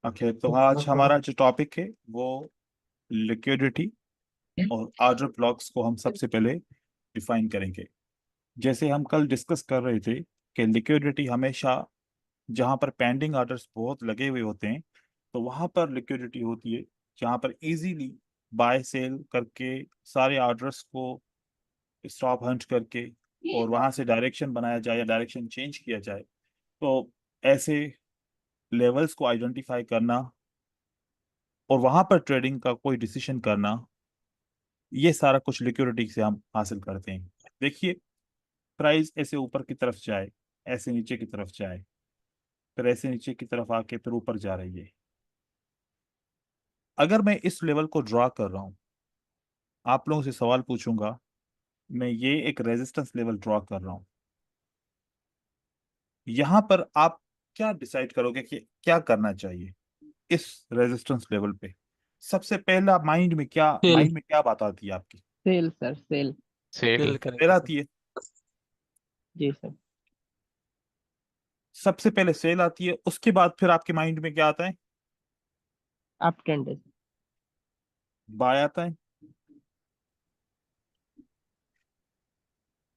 Okay, तो आज हमारा जो टॉपिक है वो लिक्विडिटी और ऑर्डर ब्लॉक्स को हम सबसे पहले डिफाइन करेंगे। जैसे हम कल डिस्कस कर रहे थे कि लिक्विडिटी हमेशा जहां पर पेंडिंग ऑर्डर्स बहुत लगे हुए होते हैं तो वहां पर लिक्विडिटी होती है, जहां पर इजीली बाय सेल करके सारे ऑर्डर्स को स्टॉप हंट करके और वहां से डायरेक्शन बनाया जाए या डायरेक्शन चेंज किया जाए। तो ऐसे लेवल्स को आइडेंटिफाई करना और वहां पर ट्रेडिंग का कोई डिसीजन करना, ये सारा कुछ लिक्विडिटी से हम हासिल करते हैं। देखिए, प्राइस ऐसे ऊपर की तरफ जाए, ऐसे नीचे की तरफ जाए, फिर ऐसे नीचे की तरफ आके फिर ऊपर जा रही है। अगर मैं इस लेवल को ड्रॉ कर रहा हूं, आप लोगों से सवाल पूछूंगा, मैं ये एक रेजिस्टेंस लेवल ड्रॉ कर रहा हूं, यहां पर आप क्या डिसाइड करोगे कि क्या करना चाहिए इस रेजिस्टेंस लेवल पे? सबसे पहला सेल। माइंड में क्या बात आती है आपकी? Sell sir, sell. Sell. Sell sell करेंगे सर। आती है। जी सर। सबसे पहले सेल आती है, उसके बाद फिर आपके माइंड में क्या आता है? अप ट्रेंड है सर। बाय आता है।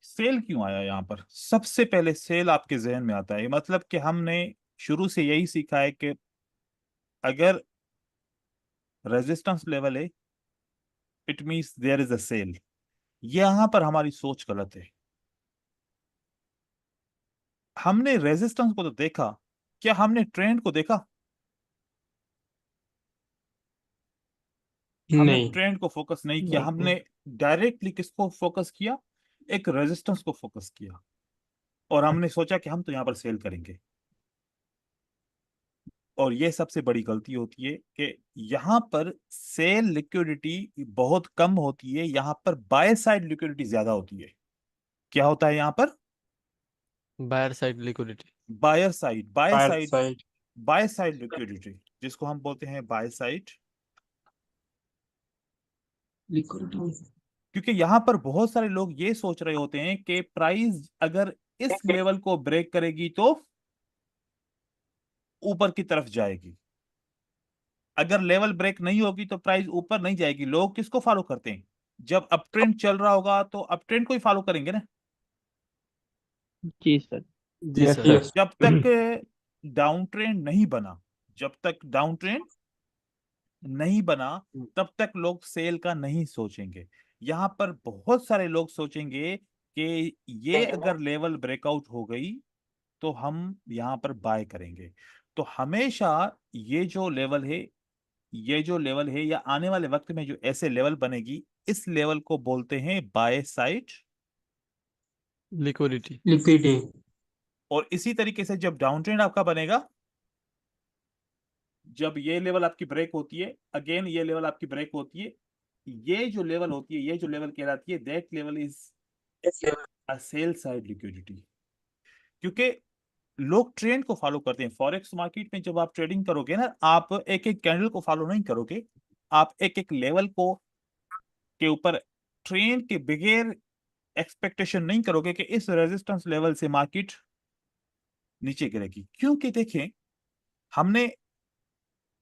सेल क्यों आया यहाँ पर? सबसे पहले सेल आपके जहन में आता है, मतलब कि हमने शुरू से यही सीखा है कि अगर रेजिस्टेंस लेवल है, it means there is a sell. यहाँ पर हमारी सोच गलत है। हमने रेजिस्टेंस को तो देखा, क्या हमने ट्रेंड को देखा? हमने नहीं। ट्रेंड को फोकस नहीं किया, नहीं। हमने डायरेक्टली किसको फोकस किया? एक रेजिस्टेंस को फोकस किया और हमने सोचा कि हम तो यहाँ पर सेल करेंगे। और ये सबसे बड़ी गलती होती है कि यहाँ पर सेल लिक्विडिटी बहुत कम होती है, यहाँ पर बाय साइड लिक्विडिटी ज्यादा होती है। क्या होता है यहाँ पर? Buyer side liquidity. Buyer side, fire side. Buy side liquidity, जिसको हम बोलते हैं बाय साइड। लिक्विडिटी। क्योंकि यहाँ पर बहुत सारे लोग ये सोच रहे होते हैं कि प्राइस अगर इस लेवल को ब्रेक करेगी तो ऊपर की तरफ जाएगी, अगर लेवल ब्रेक नहीं होगी तो प्राइस ऊपर नहीं जाएगी। लोग किसको फॉलो करते हैं? जब अप ट्रेंड चल रहा होगा तो अप ट्रेंड को ही फॉलो करेंगे ना। जी सर। जी यस सर। सर। जब तक डाउन ट्रेंड नहीं बना, जब तक डाउन ट्रेंड नहीं बना, तब तक लोग सेल का नहीं सोचेंगे। यहाँ पर बहुत सारे लोग सोचेंगे कि ये अगर लेवल ब्रेकआउट हो गई तो हम यहाँ पर बाय करेंगे। तो हमेशा ये जो लेवल है, ये जो लेवल है या आने वाले वक्त में जो ऐसे लेवल बनेगी, इस लेवल को बोलते हैं बाय साइड। लिक्विडिटी। लिक्विडिटी। और इसी तरीके से जब डाउन ट्रेंड आपका बनेगा, जब ये लेवल आपकी ब्रेक होती है, अगेन ये लेवल आपकी ब्रेक होती है, ये जो लेवल होती है, ये जो लेवल कहलाती है, that level is a sell side liquidity. क्योंकि लोग ट्रेंड को फॉलो करते हैं। फॉरेक्स मार्केट में जब आप ट्रेडिंग करोगे ना, आप एक एक कैंडल को फॉलो नहीं करोगे, आप एक एक लेवल को के ऊपर ट्रेंड के बगैर एक्सपेक्टेशन नहीं करोगे कि इस रेजिस्टेंस लेवल से मार्केट नीचे गिरेगी। क्योंकि देखें, हमने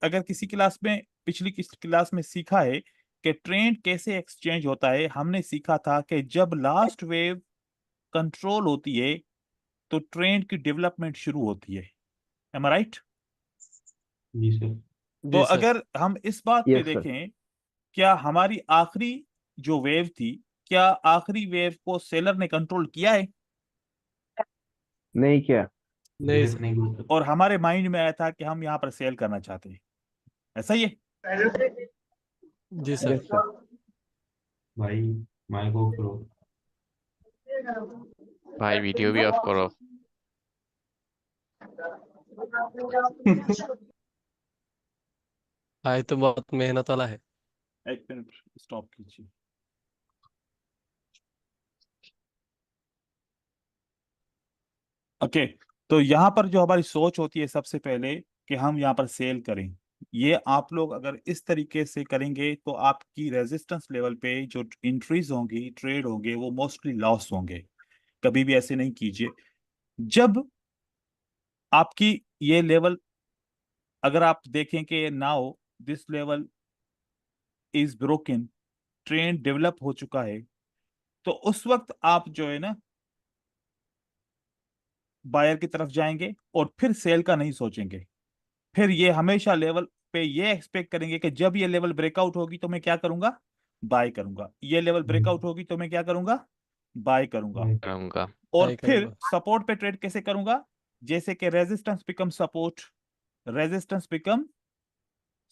अगर किसी क्लास में, पिछली किसी क्लास में सीखा है कि ट्रेंड कैसे एक्सचेंज होता है। हमने सीखा था कि जब लास्ट वेव कंट्रोल होती है तो ट्रेंड की डेवलपमेंट शुरू होती है। एम आई राइट? जी सर। तो जी सर। अगर हम इस बात पे यस सर। देखें, क्या हमारी आखिरी जो वेव थी, क्या आखिरी वेव को सेलर ने कंट्रोल किया है? नहीं किया। नहीं सर। और हमारे माइंड में आया था कि हम यहाँ पर सेल करना चाहते हैं, ऐसा ही है। जी सर। Yes sir. भाई माइक ऑफ करो। भाई वीडियो भी ऑफ करो। भाई तो बहुत मेहनत वाला है। एक मिनट, स्टॉप कीजिए। ओके, तो यहाँ पर जो हमारी सोच होती है सबसे पहले कि हम यहाँ पर सेल करें, ये आप लोग अगर इस तरीके से करेंगे तो आपकी रेजिस्टेंस लेवल पे जो इंट्रीज होंगी, ट्रेड होंगे, वो मोस्टली लॉस होंगे। कभी भी ऐसे नहीं कीजिए। जब आपकी ये लेवल अगर आप देखें कि now this level is broken, trend develop हो चुका है, तो उस वक्त आप जो है ना बायर की तरफ जाएंगे और फिर सेल का नहीं सोचेंगे। फिर ये हमेशा लेवल पे ये एक्सपेक्ट करेंगे कि जब ये लेवल ब्रेकआउट होगी तो मैं क्या करूंगा, बाय करूंगा। ये लेवल ब्रेकआउट होगी तो मैं क्या करूंगा, बाय करूंगा। करूंगा। और बाय फिर करूंगा। सपोर्ट पे ट्रेड कैसे करूंगा, जैसे कि resistance become support, resistance become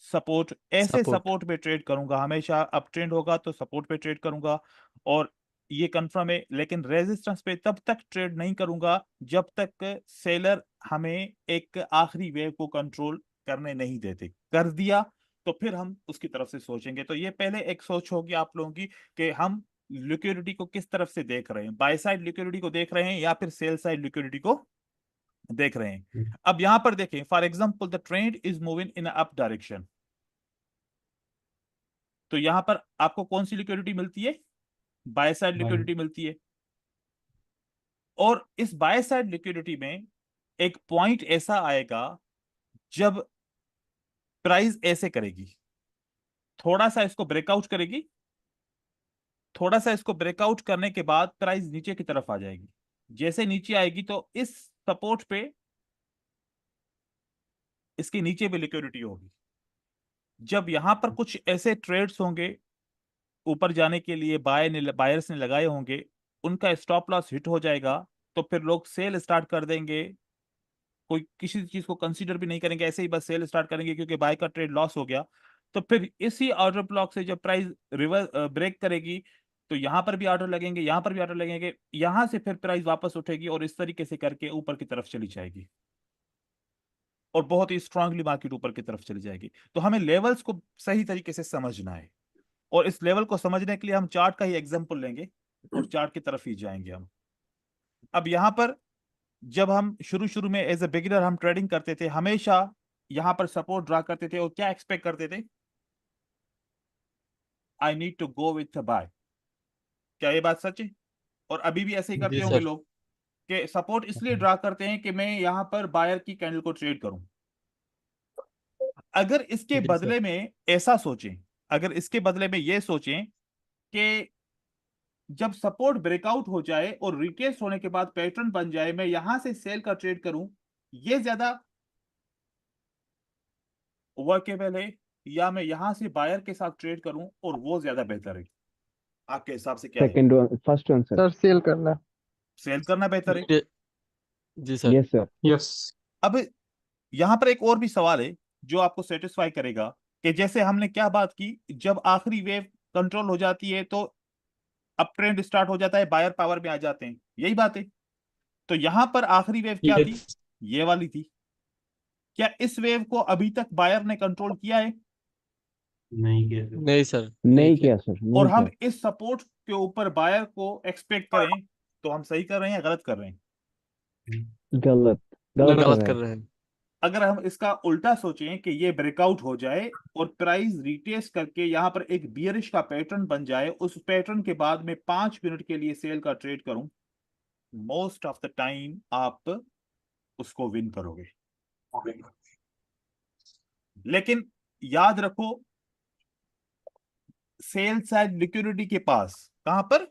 support, ऐसे सपोर्ट। सपोर्ट पे ट्रेड करूंगा। हमेशा अप ट्रेंड होगा तो सपोर्ट पे ट्रेड करूंगा। और ये कंफर्म है, लेकिन रेजिस्टेंस पे तब तक ट्रेड नहीं करूंगा जब तक सेलर हमें एक आखिरी वेव को कंट्रोल करने नहीं देते। कर दिया तो फिर हम उसकी तरफ से सोचेंगे। तो ये पहले एक सोच होगी आप लोगों की कि हम लिक्विडिटी को किस तरफ से देख रहे हैं, बाय साइड लिक्विडिटी को देख रहे हैं या फिर सेल साइड लिक्विडिटी को देख रहे हैं। अब यहां पर देखें, for example the trend is moving in up direction, तो यहां पर आपको कौन सी लिक्विडिटी मिलती है, बाय साइड लिक्विडिटी मिलती है। और इस बाय साइड लिक्विडिटी में एक पॉइंट ऐसा आएगा जब प्राइस ऐसे करेगी, थोड़ा सा इसको ब्रेकआउट करेगी, थोड़ा सा इसको ब्रेकआउट करने के बाद प्राइस नीचे की तरफ आ जाएगी। जैसे नीचे आएगी तो इस सपोर्ट पे, इसके नीचे भी लिक्विडिटी होगी। जब यहां पर कुछ ऐसे ट्रेड्स होंगे ऊपर जाने के लिए बायर्स ने लगाए होंगे, उनका स्टॉप लॉस हिट हो जाएगा, तो फिर लोग सेल स्टार्ट कर देंगे। कोई किसी चीज को कंसीडर भी नहीं करेंगे, ऐसे ही बस सेल स्टार्ट करेंगे क्योंकि बाय का ट्रेड लॉस हो गया। तो फिर इसी ऑर्डर ब्लॉक से जब प्राइस रिवर्स ब्रेक करेगी तो यहां पर भी ऑर्डर लगेंगे, यहां पर भी ऑर्डर लगेंगे, यहां से फिर प्राइस वापस उठेगी और इस तरीके से करके ऊपर की तरफ चली जाएगी और बहुत ही स्ट्रांगली मार्केट ऊपर की तरफ चली जाएगी। तो हमें लेवल्स को सही तरीके से समझना है और इस लेवल को समझने के लिए हम चार्ट का ही एग्जांपल लेंगे और चार्ट की तरफ ही जाएंगे हम। अब यहां पर जब हम शुरू शुरू में एज ए बिगिनर हम ट्रेडिंग करते थे, हमेशा यहां पर सपोर्ट ड्रा करते थे और क्या एक्सपेक्ट करते थे, I need to go with buy. क्या ये बात सच है? और अभी भी ऐसे ही करते जी होंगे सर। लोग कि सपोर्ट इसलिए ड्रा करते हैं कि मैं यहां पर बायर की कैंडल को ट्रेड करूं। अगर इसके जी बदले सर। में ऐसा सोचें, अगर इसके बदले में ये सोचें कि जब सपोर्ट ब्रेकआउट हो जाए और रिटेस्ट होने के बाद पैटर्न बन जाए, मैं यहां से सेल का ट्रेड करूं, ये ज्यादा वर्केबल है या मैं यहां से बायर के साथ ट्रेड करूं और वो ज्यादा बेहतर है? आपके हिसाब से क्या है? Second one, first one sir. Sir sell करना। सेल करना बेहतर है। जी सर। Yes sir. यस। अब यहां पर एक और भी सवाल है जो आपको सेटिस्फाई करेगा कि जैसे हमने क्या बात की, जब आखिरी वेव कंट्रोल हो जाती है तो अप ट्रेंड स्टार्ट हो जाता है, बायर पावर में आ जाते हैं, यही बात है। तो यहां पर आखिरी वेव क्या थी, Yes. ये वाली थी। क्या इस वेव को अभी तक बायर ने कंट्रोल किया है? नहीं किया सर। नहीं सर। नहीं किया सर, और नहीं हम किया। इस सपोर्ट के ऊपर बायर को एक्सपेक्ट करें तो हम सही कर रहे हैं या गलत कर रहे हैं? गलत गलत कर गलत रहे कर हैं। रहे हैं। अगर हम इसका उल्टा सोचें कि ये ब्रेकआउट हो जाए और प्राइस रिटेस्ट करके यहां पर एक बियरिश का पैटर्न बन जाए, उस पैटर्न के बाद में 5 मिनट के लिए सेल का ट्रेड करूं, मोस्ट ऑफ द टाइम आप उसको विन करोगे। लेकिन याद रखो, सेल साइड लिक्विडिटी के पास, कहां पर,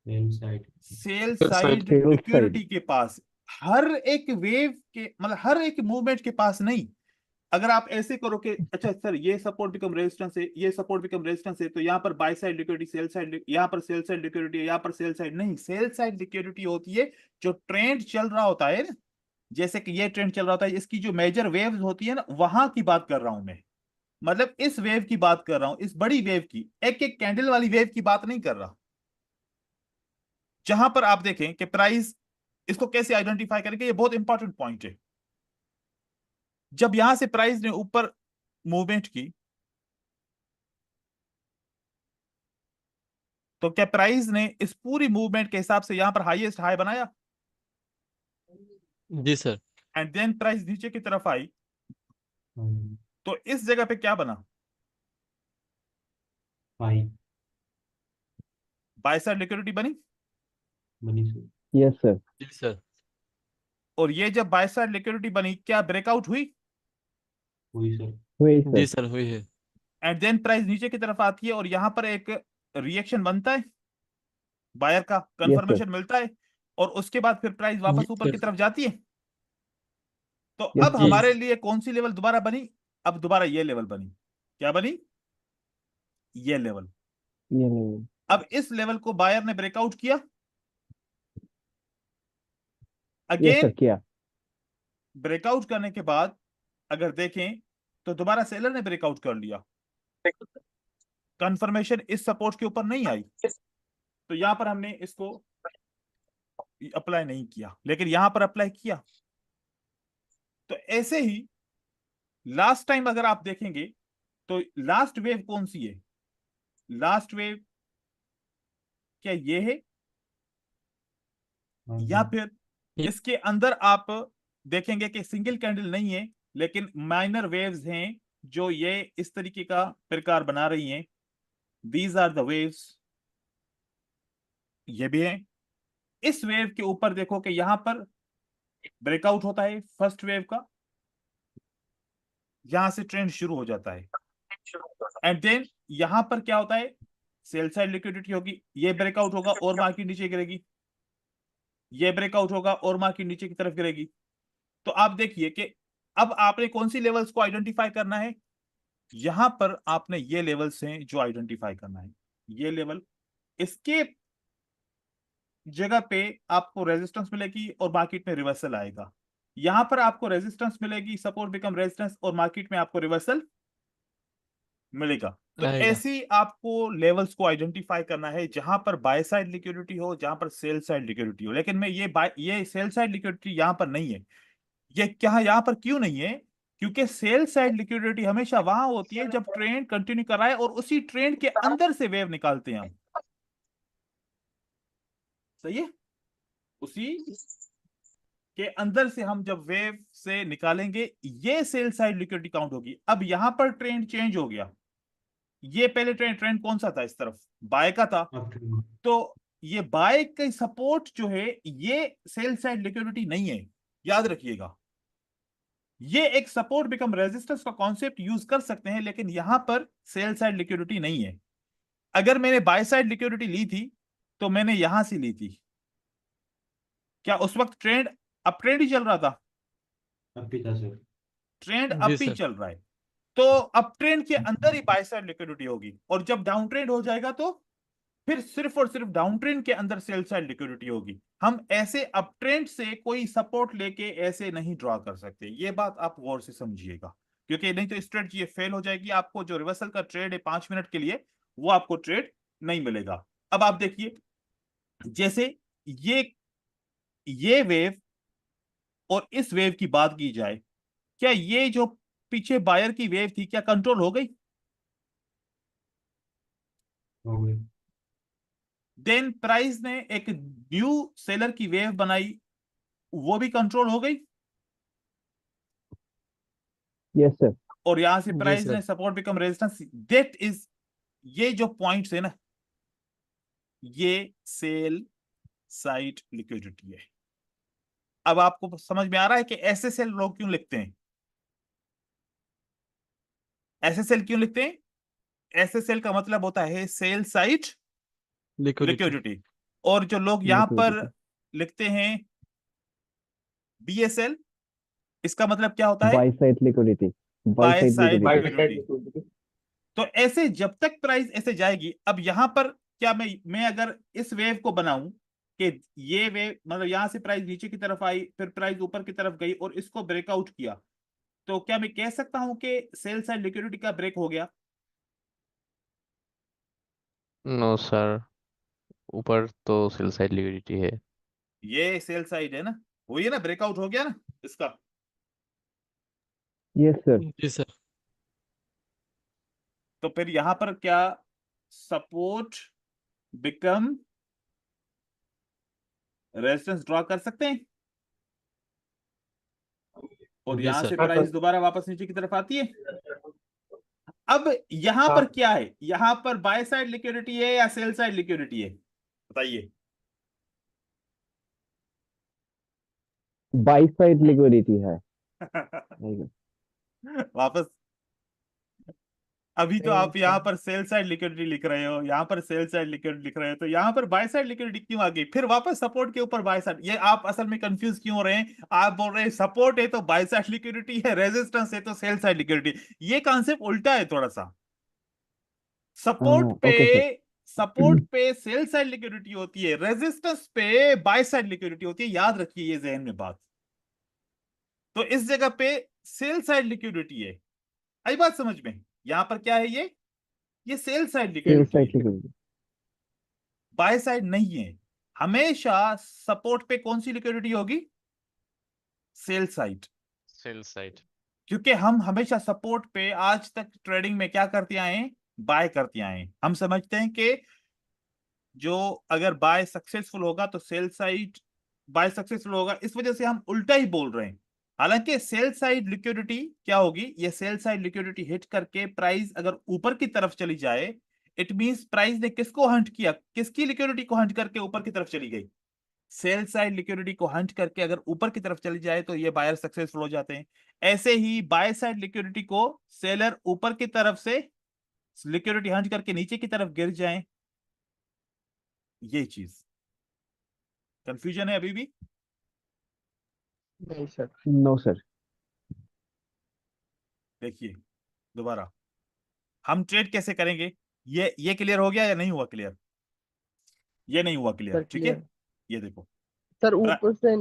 same side. Sell Sell side. Side Sell liquidity के पास, हर एक वेव के मतलब हर एक मूवमेंट के पास नहीं। अगर आप ऐसे करो कि अच्छा सर ये सपोर्ट बिकम रेजिस्टेंस है, ये सपोर्ट बिकम रेजिस्टेंस है, तो यहाँ पर bye side liquidity, sell side, यहाँ पर सेल साइड लिक्विडिटी है, यहाँ पर सेल साइड नहीं। सेल साइड लिक्विडिटी होती है जो ट्रेंड चल रहा होता है ना, जैसे कि ये ट्रेंड चल रहा होता है, इसकी जो मेजर वेव्स होती है ना, वहां की बात कर रहा हूं मैं। मतलब इस वेव की बात कर रहा हूं, इस बड़ी वेव की, एक एक कैंडल वाली वेव की बात नहीं कर रहा। जहां पर आप देखें कि प्राइस, इसको कैसे आइडेंटिफाई करेंगे, ये बहुत इंपॉर्टेंट पॉइंट है। जब यहां से प्राइस ने ऊपर मूवमेंट की तो क्या प्राइस ने इस पूरी मूवमेंट के हिसाब से यहां पर हाईएस्ट हाई बनाया? जी सर। एंड देन प्राइस नीचे की तरफ आई हाँ, तो इस जगह पे क्या बना, पाई बाय साइड लिक्विडिटी बनी। बनी सर। Yes sir. जी सर। और ये जब बाय साइड लिक्विडिटी बनी, क्या ब्रेकआउट हुई? हुई सर। हुई जी सर। सर हुई है। एंड देन प्राइस नीचे की तरफ आती है और यहाँ पर एक रिएक्शन बनता है, बायर का यस सर। कंफर्मेशन मिलता है, और उसके बाद फिर प्राइस वापस ऊपर की सर। तरफ जाती है। तो यस अब सर। हमारे लिए कौन सी लेवल दोबारा बनी? अब दोबारा ये लेवल बनी। क्या बनी? ये लेवल। ये नहीं। अब इस लेवल को बायर ने ब्रेकआउट किया यस सर अगेन। किया। ब्रेकआउट करने के बाद अगर देखें तो दोबारा सेलर ने ब्रेकआउट कर लिया, कंफर्मेशन इस सपोर्ट के ऊपर नहीं आई, तो यहां पर हमने इसको अप्लाई नहीं किया, लेकिन यहां पर अप्लाई किया। तो ऐसे ही लास्ट टाइम अगर आप देखेंगे तो लास्ट वेव कौन सी है? लास्ट वेव क्या ये है, हाँ या सर। फिर इसके अंदर आप देखेंगे कि सिंगल कैंडल नहीं है लेकिन माइनर वेव्स हैं जो ये इस तरीके का प्रकार बना रही हैं। दीज आर द वेव्स, ये भी है। इस वेव के ऊपर देखो कि यहां पर ब्रेकआउट होता है फर्स्ट वेव का, यहां से ट्रेंड शुरू हो जाता है। एंड देन यहां पर क्या होता है? सेल साइड लिक्विडिटी होगी, ये ब्रेकआउट होगा और मार्केट नीचे गिरेगी, ये ब्रेकआउट होगा और मार्केट नीचे की तरफ गिरेगी। तो आप देखिए कि अब आपने कौन सी लेवल्स को आइडेंटिफाई करना है। यहां पर आपने ये लेवल्स हैं जो आइडेंटिफाई करना है। ये लेवल, इसके जगह पे आपको रेजिस्टेंस मिलेगी और मार्केट में रिवर्सल आएगा। यहां पर आपको रेजिस्टेंस मिलेगी, सपोर्ट बिकम रेजिस्टेंस, और मार्केट में आपको रिवर्सल मिलेगा। तो आएगा। ऐसी आपको लेवल्स को आइडेंटिफाई करना है जहां पर बाय साइड लिक्विडिटी हो, जहां पर सेल साइड लिक्विडिटी हो। लेकिन मैं ये सेल साइड लिक्विडिटी यहां पर नहीं है। ये क्या यहां पर क्यों नहीं है? क्योंकि सेल साइड लिक्विडिटी हमेशा वहां होती है जब ट्रेंड कंटिन्यू कराए और उसी ट्रेंड के अंदर से वेव निकालते हैं हम। सही है? उसी के अंदर से हम जब वेव से निकालेंगे, ये सेल साइड लिक्विडिटी काउंट होगी। अब यहां पर ट्रेंड चेंज हो गया। ये पहले ट्रेंड कौन सा था? इस तरफ बाय का था। अब तो ये बाय का सपोर्ट जो है ये सेल साइड लिक्विडिटी नहीं है, याद रखिएगा। ये एक सपोर्ट बिकम रेजिस्टेंस का कॉन्सेप्ट यूज कर सकते हैं, लेकिन यहां पर सेल साइड लिक्विडिटी नहीं है। अगर मैंने बाय साइड लिक्विडिटी ली थी तो मैंने यहां से ली थी। क्या उस वक्त ट्रेंड अप ट्रेंड ही चल रहा था? भी था सर। ट्रेंड जी अप ही सर। चल रहा है। तो अप ट्रेंड के अंदर ही बाय साइड लिक्विडिटी होगी, और जब डाउन ट्रेंड हो जाएगा तो फिर सिर्फ और सिर्फ डाउन ट्रेंड के अंदर सेल साइड लिक्विडिटी होगी। हम ऐसे अप ट्रेंड से कोई सपोर्ट लेके ऐसे नहीं ड्रॉ कर सकते। ये बात आप गौर से समझिएगा, क्योंकि नहीं तो स्ट्रेटजी ये फेल हो जाएगी। आपको जो रिवर्सल का ट्रेड है 5 मिनट के लिए, वो आपको ट्रेड नहीं मिलेगा। अब आप देखिए, जैसे ये वेव और इस वेव की बात की जाए, क्या ये जो पीछे बायर की वेव थी क्या कंट्रोल हो गई? हो गई। देन प्राइस ने एक न्यू सेलर की वेव बनाई, वो भी कंट्रोल हो गई। Yes sir. और यहां से जी प्राइस सर। ने support become resistance, that is, ये जो पॉइंट्स है ना, ये सेल साइड लिक्विडिटी है। अब आपको समझ में आ रहा है कि एसएसएल लोग क्यों लिखते हैं? एसएसएल क्यों लिखते हैं? एसएसएल का मतलब होता है सेल साइड लिक्विडिटी। लिक्विडिटी। और जो लोग यहां पर लिक्विडिटी। लिखते हैं बीएसएल, इसका मतलब क्या होता है? Buy side liquidity. Buy buy side side liquidity. Liquidity. तो ऐसे जब तक प्राइस ऐसे जाएगी, अब यहां पर क्या मैं अगर इस वेव को बनाऊं कि ये वेव मतलब यहां से प्राइस नीचे की तरफ आई, फिर प्राइस ऊपर की तरफ गई और इसको ब्रेकआउट किया, तो क्या मैं कह सकता हूं कि सेल साइड लिक्विडिटी का ब्रेक हो गया? नो सर, ऊपर तो सेल साइड लिक्विडिटी है। ये सेल साइड है ना, वही है ना, ब्रेकआउट हो गया ना इसका। Yes sir. जी सर। तो फिर यहां पर क्या सपोर्ट बिकम रेजिस्टेंस ड्रॉ कर सकते हैं? और जी यहां सर। से प्राइस दोबारा वापस नीचे की तरफ आती है। अब यहां पर क्या है? यहां पर बाय साइड लिक्विडिटी है या सेल साइड लिक्विडिटी है? बताइए। बाय साइड लिक्विडिटी है। वापस अभी तो नहीं आप यहाँ सर। पर सेल साइड लिक्विडिटी लिख रहे हो, यहाँ पर सेल साइड लिक्विडिटी लिख रहे हो, तो यहाँ पर बाय साइड लिक्विडिटी क्यों आ गई? फिर वापस सपोर्ट के ऊपर बाय साइड, ये आप असल में कंफ्यूज क्यों हो रहे हैं? आप बोल रहे हैं सपोर्ट है तो बाय साइड लिक्विडिटी है, रेजिस्टेंस है तो सेल साइड लिक्विडिटी। ये कॉन्सेप्ट उल्टा है थोड़ा सा। Support okay sir. पे सेल साइड लिक्विडिटी होती है, रेजिस्टेंस पे बाय साइड लिक्विडिटी होती है, याद रखिए ये जहन में बात। तो इस जगह पे सेल साइड लिक्विडिटी है, आई बात समझ में? यहां पर क्या है? ये sell side sell liquidity side है, लिक्विडिटी। बाय साइड नहीं है। हमेशा सपोर्ट पे कौन सी लिक्विडिटी होगी? Sell side. Sell side. क्योंकि हम हमेशा सपोर्ट पे आज तक ट्रेडिंग में क्या करते आए हैं? बाय करते आए हैं। हम समझते हैं कि जो अगर बाय सक्सेसफुल होगा तो सेल साइड बाय सक्सेसफुल होगा, इस वजह से हम उल्टा ही बोल रहे हैं। हालांकि सेल साइड लिक्विडिटी क्या होगी? ये सेल साइड लिक्विडिटी हिट करके प्राइस अगर ऊपर की तरफ चली जाए, इट मींस प्राइस ने किसको हंट किया? किसकी लिक्विडिटी को हंट करके ऊपर की तरफ चली गई? सेल साइड लिक्विडिटी को हंट करके अगर ऊपर की तरफ चली जाए तो ये बायर सक्सेसफुल हो जाते हैं। ऐसे ही बाय साइड लिक्विडिटी को सेलर ऊपर की तरफ से लिक्विडिटी हंट करके नीचे की तरफ गिर जाए, ये चीज कंफ्यूजन है अभी भी? नहीं सर। No sir. देखिए दोबारा हम ट्रेड कैसे करेंगे, ये क्लियर हो गया या नहीं हुआ क्लियर? ये नहीं हुआ क्लियर, सर ठीक है? क्लियर। ये देखो, सर ऊपर से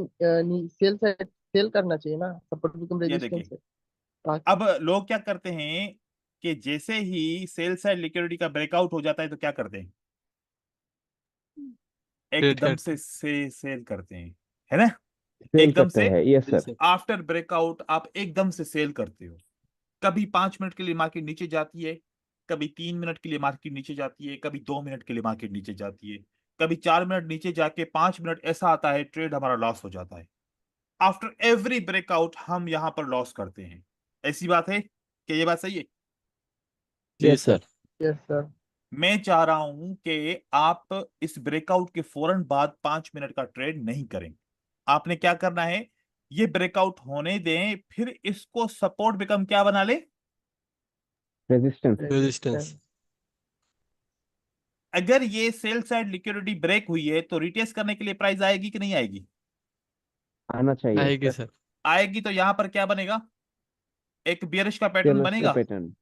सेल साइड सेल करना चाहिए ना, सपोर्ट बिकम ये रेजिस्टेंस देखिए है ताकि। अब लोग क्या करते हैं कि जैसे ही सेल साइड लिक्विडिटी का ब्रेकआउट हो जाता है तो क्या करते हैं? ट्रेड एकदम करते से सेल करते हैं, है ना? सेल एकदम करते से हैं, यस जी सर। सर। आफ्टर ब्रेकआउट आप एकदम से सेल करते हो। कभी 5 मिनट के लिए मार्केट नीचे जाती है, कभी 3 मिनट के लिए मार्केट नीचे जाती है, कभी 2 मिनट के लिए मार्केट नीचे जाती है, कभी 4 मिनट नीचे जाके 5 मिनट ऐसा आता है ट्रेड हमारा लॉस हो जाता है। आफ्टर एवरी ब्रेकआउट हम यहां पर लॉस करते हैं। ऐसी बात है कि ये बात सही है? जी yes sir. Sir. Yes sir. मैं चाह रहा हूं कि आप इस ब्रेकआउट के फौरन बाद 5 मिनट का ट्रेड नहीं करें। आपने क्या करना है? ये ब्रेकआउट होने दें, फिर इसको सपोर्ट बिकम क्या बना ले? रेजिस्टेंस। रेजिस्टेंस। अगर ये सेल साइड लिक्विडिटी ब्रेक हुई है तो रिटेस्ट करने के लिए प्राइस आएगी कि नहीं आएगी? आना चाहिए। आएगी सर। आएगी। तो यहां पर क्या बनेगा? एक बियरिश का पैटर्न सेलर्स का बनेगा। पैटर्न।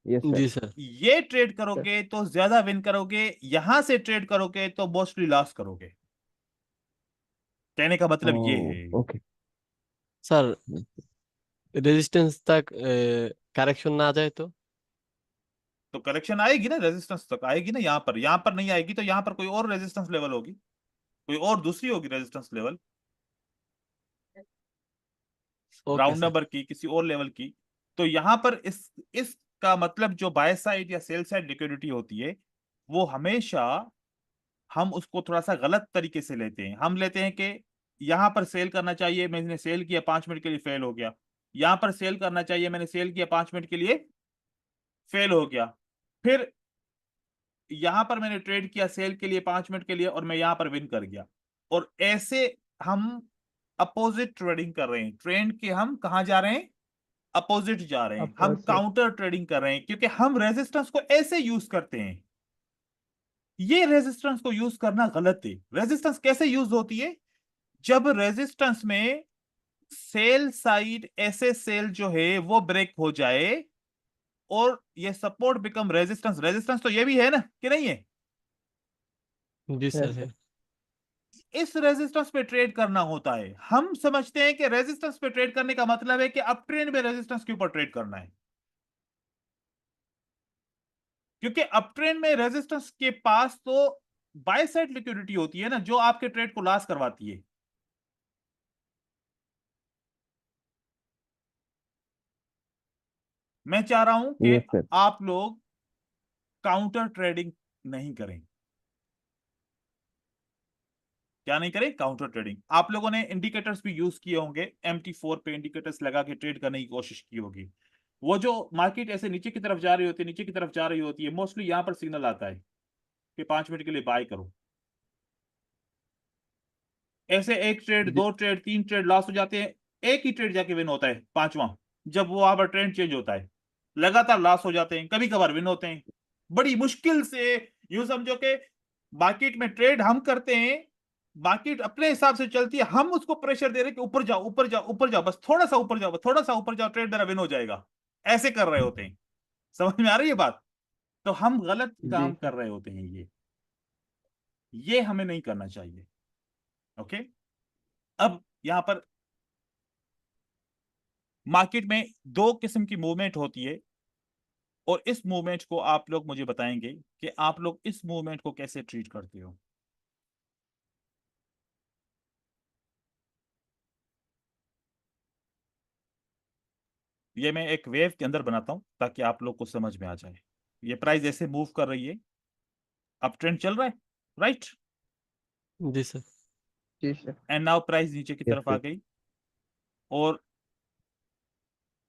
Yes sir. जी सर। ये ट्रेड करोगे तो ज्यादा विन करोगे, यहां से ट्रेड करोगे तो मोस्टली लॉस करोगे। कहने का मतलब ये है। ओके। सर रेजिस्टेंस तक करेक्शन ना आ जाए तो करेक्शन आएगी ना, रेजिस्टेंस तक आएगी ना। यहां पर नहीं आएगी तो यहां पर कोई और रेजिस्टेंस लेवल होगी, कोई और दूसरी होगी resistance level, okay round sir. Number की, किसी और लेवल की। तो यहां पर इसका मतलब जो बाय साइड या सेल साइड लिक्विडिटी होती है, वो हमेशा हम उसको थोड़ा सा गलत तरीके से लेते हैं। हम लेते हैं कि यहां पर सेल करना चाहिए, मैंने सेल किया 5 मिनट के लिए फेल हो गया। यहां पर सेल करना चाहिए, मैंने सेल किया 5 मिनट के लिए फेल हो गया। फिर यहां पर मैंने ट्रेड किया सेल के लिए 5 मिनट के लिए और मैं यहां पर विन कर गया। और ऐसे हम अपोजिट ट्रेडिंग कर रहे हैं। ट्रेंड के हम कहां जा रहे हैं? अपोजिट जा रहे हैं। हम अपोजिट। काउंटर ट्रेडिंग कर रहे हैं क्योंकि हम रेजिस्टेंस को ऐसे यूज करते हैं। ये रेजिस्टेंस को यूज करना गलत है। रेजिस्टेंस कैसे यूज होती है? जब रेजिस्टेंस में सेल साइड ऐसे सेल जो है वो ब्रेक हो जाए और ये सपोर्ट बिकम रेजिस्टेंस। रेजिस्टेंस तो ये भी है ना कि नहीं है? जी सर यस है। सर। इस रेजिस्टेंस पे ट्रेड करना होता है। हम समझते हैं कि रेजिस्टेंस पे ट्रेड करने का मतलब है कि अप ट्रेंड में रेजिस्टेंस के ऊपर ट्रेड करना है, क्योंकि अप ट्रेंड में रेजिस्टेंस के पास तो बाय साइड लिक्विडिटी होती है ना, जो आपके ट्रेड को लॉस करवाती है। मैं चाह रहा हूं कि यस सर। आप लोग काउंटर ट्रेडिंग नहीं करें। क्या नहीं करें? Counter trading. आप लोगों ने इंडिकेटर्स भी यूज किए होंगे, MT4 पे इंडिकेटर्स लगा के ट्रेड करने की कोशिश की होगी। वो जो मार्केट ऐसे नीचे की तरफ जा रही होती है, नीचे की तरफ जा रही होती है, मोस्टली यहां पर सिग्नल आता है कि 5 मिनट के लिए बाय करो। ऐसे एक ट्रेड, जी दो ट्रेड, तीन ट्रेड लॉस हो जाते हैं, एक ही ट्रेड जाके विन होता है, पांचवा। जब वो वहां पर ट्रेंड चेंज होता है, लगातार लॉस हो जाते हैं, कभी कभार विन होते हैं, बड़ी मुश्किल से। यूं समझो कि मार्केट में ट्रेड हम करते हैं, मार्केट अपने हिसाब से चलती है, हम उसको प्रेशर दे रहे हैं कि ऊपर जाओ ऊपर जाओ ऊपर जाओ, बस थोड़ा सा ऊपर जाओ, थोड़ा सा ऊपर जाओ, ट्रेड मेरा विन हो जाएगा, ऐसे कर रहे होते हैं। समझ में आ रही है बात? तो हम गलत काम कर रहे होते हैं। ये हमें नहीं करना चाहिए। ओके, अब यहां पर मार्केट में दो किस्म की मूवमेंट होती है, और इस मूवमेंट को आप लोग मुझे बताएंगे कि आप लोग इस मूवमेंट को कैसे ट्रीट करते हो। ये मैं एक वेव के अंदर बनाता हूं ताकि आप लोग को समझ में आ जाए। ये प्राइस ऐसे मूव कर रही है, अब ट्रेंड चल रहा है, राइट? जी सर। जी सर। एंड नाउ प्राइस नीचे की Yes, तरफ आ sir. गई, और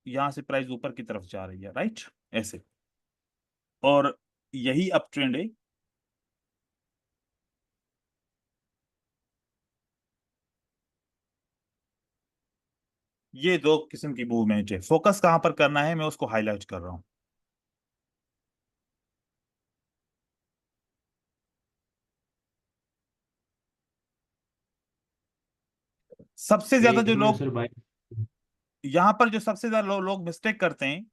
यहां से प्राइस ऊपर की तरफ जा रही है, राइट? ऐसे, और यही अप ट्रेंड है। ये दो किस्म की मूवमेंट है, फोकस कहां पर करना है मैं उसको हाईलाइट कर रहा हूं। सबसे ज्यादा एक जो मिनट लोग सर भाई। यहां पर जो सबसे ज्यादा लोग मिस्टेक करते हैं,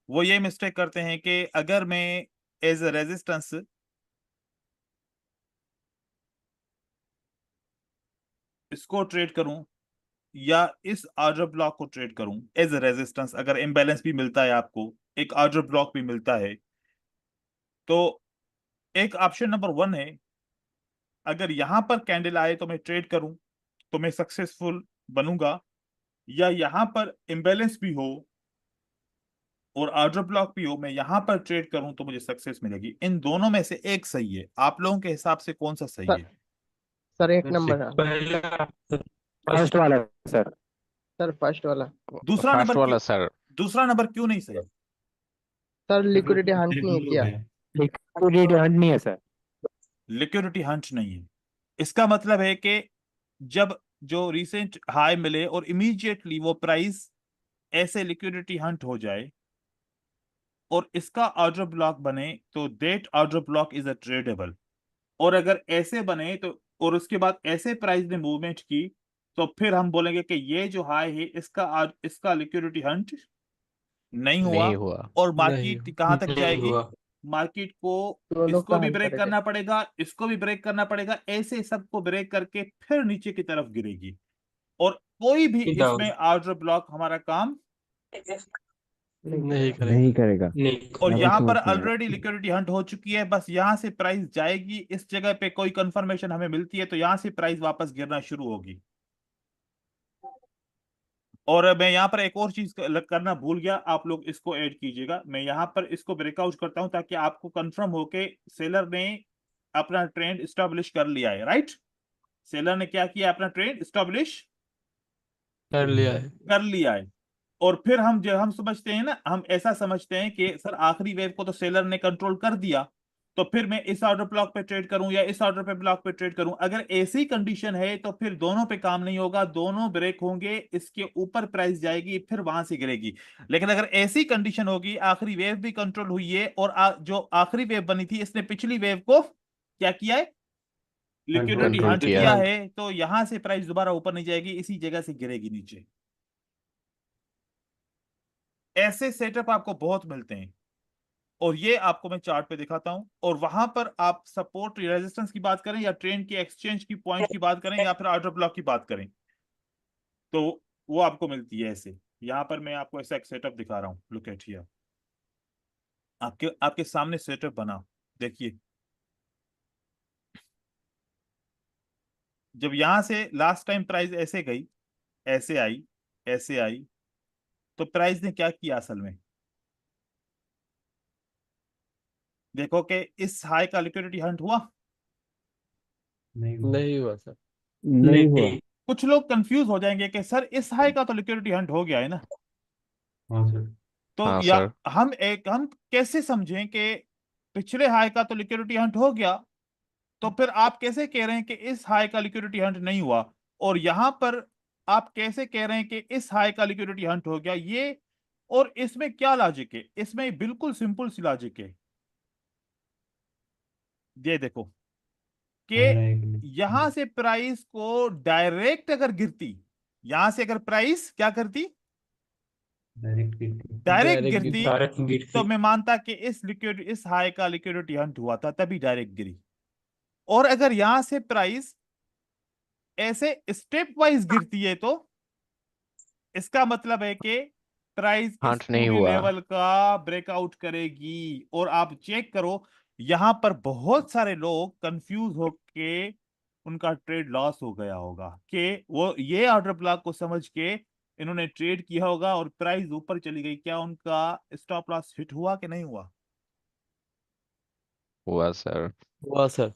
वो ये मिस्टेक करते हैं कि अगर मैं एज ए रेजिस्टेंस इसको ट्रेड करूं, या इस ऑर्डर ब्लॉक को ट्रेड करूं एज ए रेजिस्टेंस, अगर इम्बैलेंस भी मिलता है आपको, एक ऑर्डर ब्लॉक भी मिलता है, तो एक ऑप्शन नंबर 1 है, अगर यहां पर कैंडल आए तो मैं ट्रेड करूं तो मैं सक्सेसफुल बनूंगा, या यहां पर इम्बैलेंस भी हो और ऑर्डर ब्लॉक भी हो, मैं यहां पर ट्रेड करूं तो मुझे सक्सेस मिलेगी। इन दोनों में से एक सही है, आप लोगों के हिसाब से कौन सा सही सर है? सर एक नंबर है पहला फर्स्ट वाला सर। सर, फर्स्ट वाला। दूसरा फर्स्ट नंबर वाला क्यों? सर। दूसरा नंबर क्यों नहीं सही? सर लिक्विडिटी हंट नहीं ट्रिपल किया। है। लिक्विडिटी हंट नहीं है सर। लिक्विडिटी हंट नहीं है, इसका मतलब है कि जब जो रिसेंट हाई मिले और इमीडिएटली वो प्राइस ऐसे लिक्विडिटी हंट हो जाए और इसका ऑर्डर ब्लॉक बने, तो that order block is a tradable. और अगर ऐसे बने तो, और उसके बाद ऐसे प्राइस ने मूवमेंट की, तो फिर हम बोलेंगे कि ये जो हाई है इसका लिक्विडिटी हंट नहीं हुआ, नहीं हुआ। और नहीं मार्केट कहां तक नहीं जाएगी? हुआ। मार्केट को दोनों इसको का भी हल ब्रेक करेगा। करना पड़ेगा, इसको भी ब्रेक करना पड़ेगा, ऐसे सबको ब्रेक करके फिर नीचे की तरफ गिरेगी, और कोई भी इसमें ऑर्डर ब्लॉक हमारा काम। नहीं करेगा। नहीं करेगा। नहीं और अब यहां पर समझ में आया। ऑलरेडी लिक्विडिटी हंट हो चुकी है, बस यहां से प्राइस जाएगी, इस जगह पे कोई कंफर्मेशन हमें मिलती है तो यहां से प्राइस वापस गिरना शुरू होगी। और मैं यहाँ पर एक और चीज करना भूल गया, आप लोग इसको ऐड कीजिएगा। मैं यहाँ पर इसको ब्रेकआउट करता हूं ताकि आपको कंफर्म हो के सेलर ने अपना ट्रेंड स्टैब्लिश कर लिया है, राइट? सेलर ने क्या किया? अपना ट्रेंड स्टैब्लिश कर लिया है। कर लिया है। और फिर हम समझते हैं ना, हम ऐसा समझते हैं कि सर आखिरी वेव को तो सेलर ने कंट्रोल कर दिया, तो फिर मैं इस ऑर्डर ब्लॉक पे ट्रेड करूं या इस ऑर्डर पे ब्लॉक पे ट्रेड करूं। अगर ऐसी कंडीशन है तो फिर दोनों पे काम नहीं होगा, दोनों ब्रेक होंगे, इसके ऊपर प्राइस जाएगी फिर वहां से गिरेगी। लेकिन अगर ऐसी कंडीशन होगी, आखिरी वेव भी कंट्रोल हुई है, और जो आखिरी वेव बनी थी इसने पिछली वेव को क्या किया है? लिक्विडिटी कंट्रोल हंट किया किया है। है, तो यहां से प्राइस दोबारा ऊपर नहीं जाएगी, इसी जगह से गिरेगी नीचे। ऐसे सेटअप आपको बहुत मिलते हैं, और ये आपको मैं चार्ट पे दिखाता हूं। और वहां पर आप सपोर्ट रेजिस्टेंस की बात करें, या ट्रेंड की एक्सचेंज की पॉइंट की बात करें, या फिर ऑर्डर ब्लॉक की बात करें, तो वो आपको मिलती है ऐसे। यहां पर मैं आपको ऐसा एक सेटअप दिखा रहा हूं, लुक एट हियर। आपके आपके सामने सेटअप बना, देखिए। जब यहां से लास्ट टाइम प्राइस ऐसे गई, ऐसे आई, ऐसे आई, तो प्राइस ने क्या किया असल में? देखो कि इस हाई का लिक्विडिटी हंट हुआ? नहीं हुआ। नहीं हुआ सर। नहीं हुआ। कुछ लोग कंफ्यूज हो जाएंगे कि सर इस हाई का तो लिक्विडिटी हंट हो गया है ना, हाँ सर। तो हाँ या सर। हम कैसे समझें कि पिछले हाई का तो लिक्विडिटी हंट हो गया, तो फिर आप कैसे कह रहे हैं कि इस हाई का लिक्विडिटी हंट नहीं हुआ, और यहां पर आप कैसे कह रहे हैं कि इस हाई का लिक्विडिटी हंट हो गया? ये और इसमें क्या लॉजिक है, इसमें बिल्कुल सिंपल सी लॉजिक है। ये देखो कि यहां से प्राइस को डायरेक्ट अगर गिरती, यहां से अगर प्राइस क्या करती, डायरेक्ट डायरेक्ट गिरती, तो मैं मानता कि इस हाई का लिक्विडिटी हंट हुआ था तभी डायरेक्ट गिरी। और अगर यहां से प्राइस ऐसे स्टेप वाइज गिरती है तो इसका मतलब है कि प्राइस इस हंट नहीं पूरी हुआ। लेवल का ब्रेकआउट करेगी। और आप चेक करो, यहां पर बहुत सारे लोग कंफ्यूज होके उनका ट्रेड लॉस हो गया होगा कि वो ये ऑर्डर ब्लॉक को समझ के इन्होंने ट्रेड किया होगा और प्राइस ऊपर चली गई, क्या उनका स्टॉप लॉस हिट हुआ कि नहीं हुआ? हुआ सर। हुआ सर।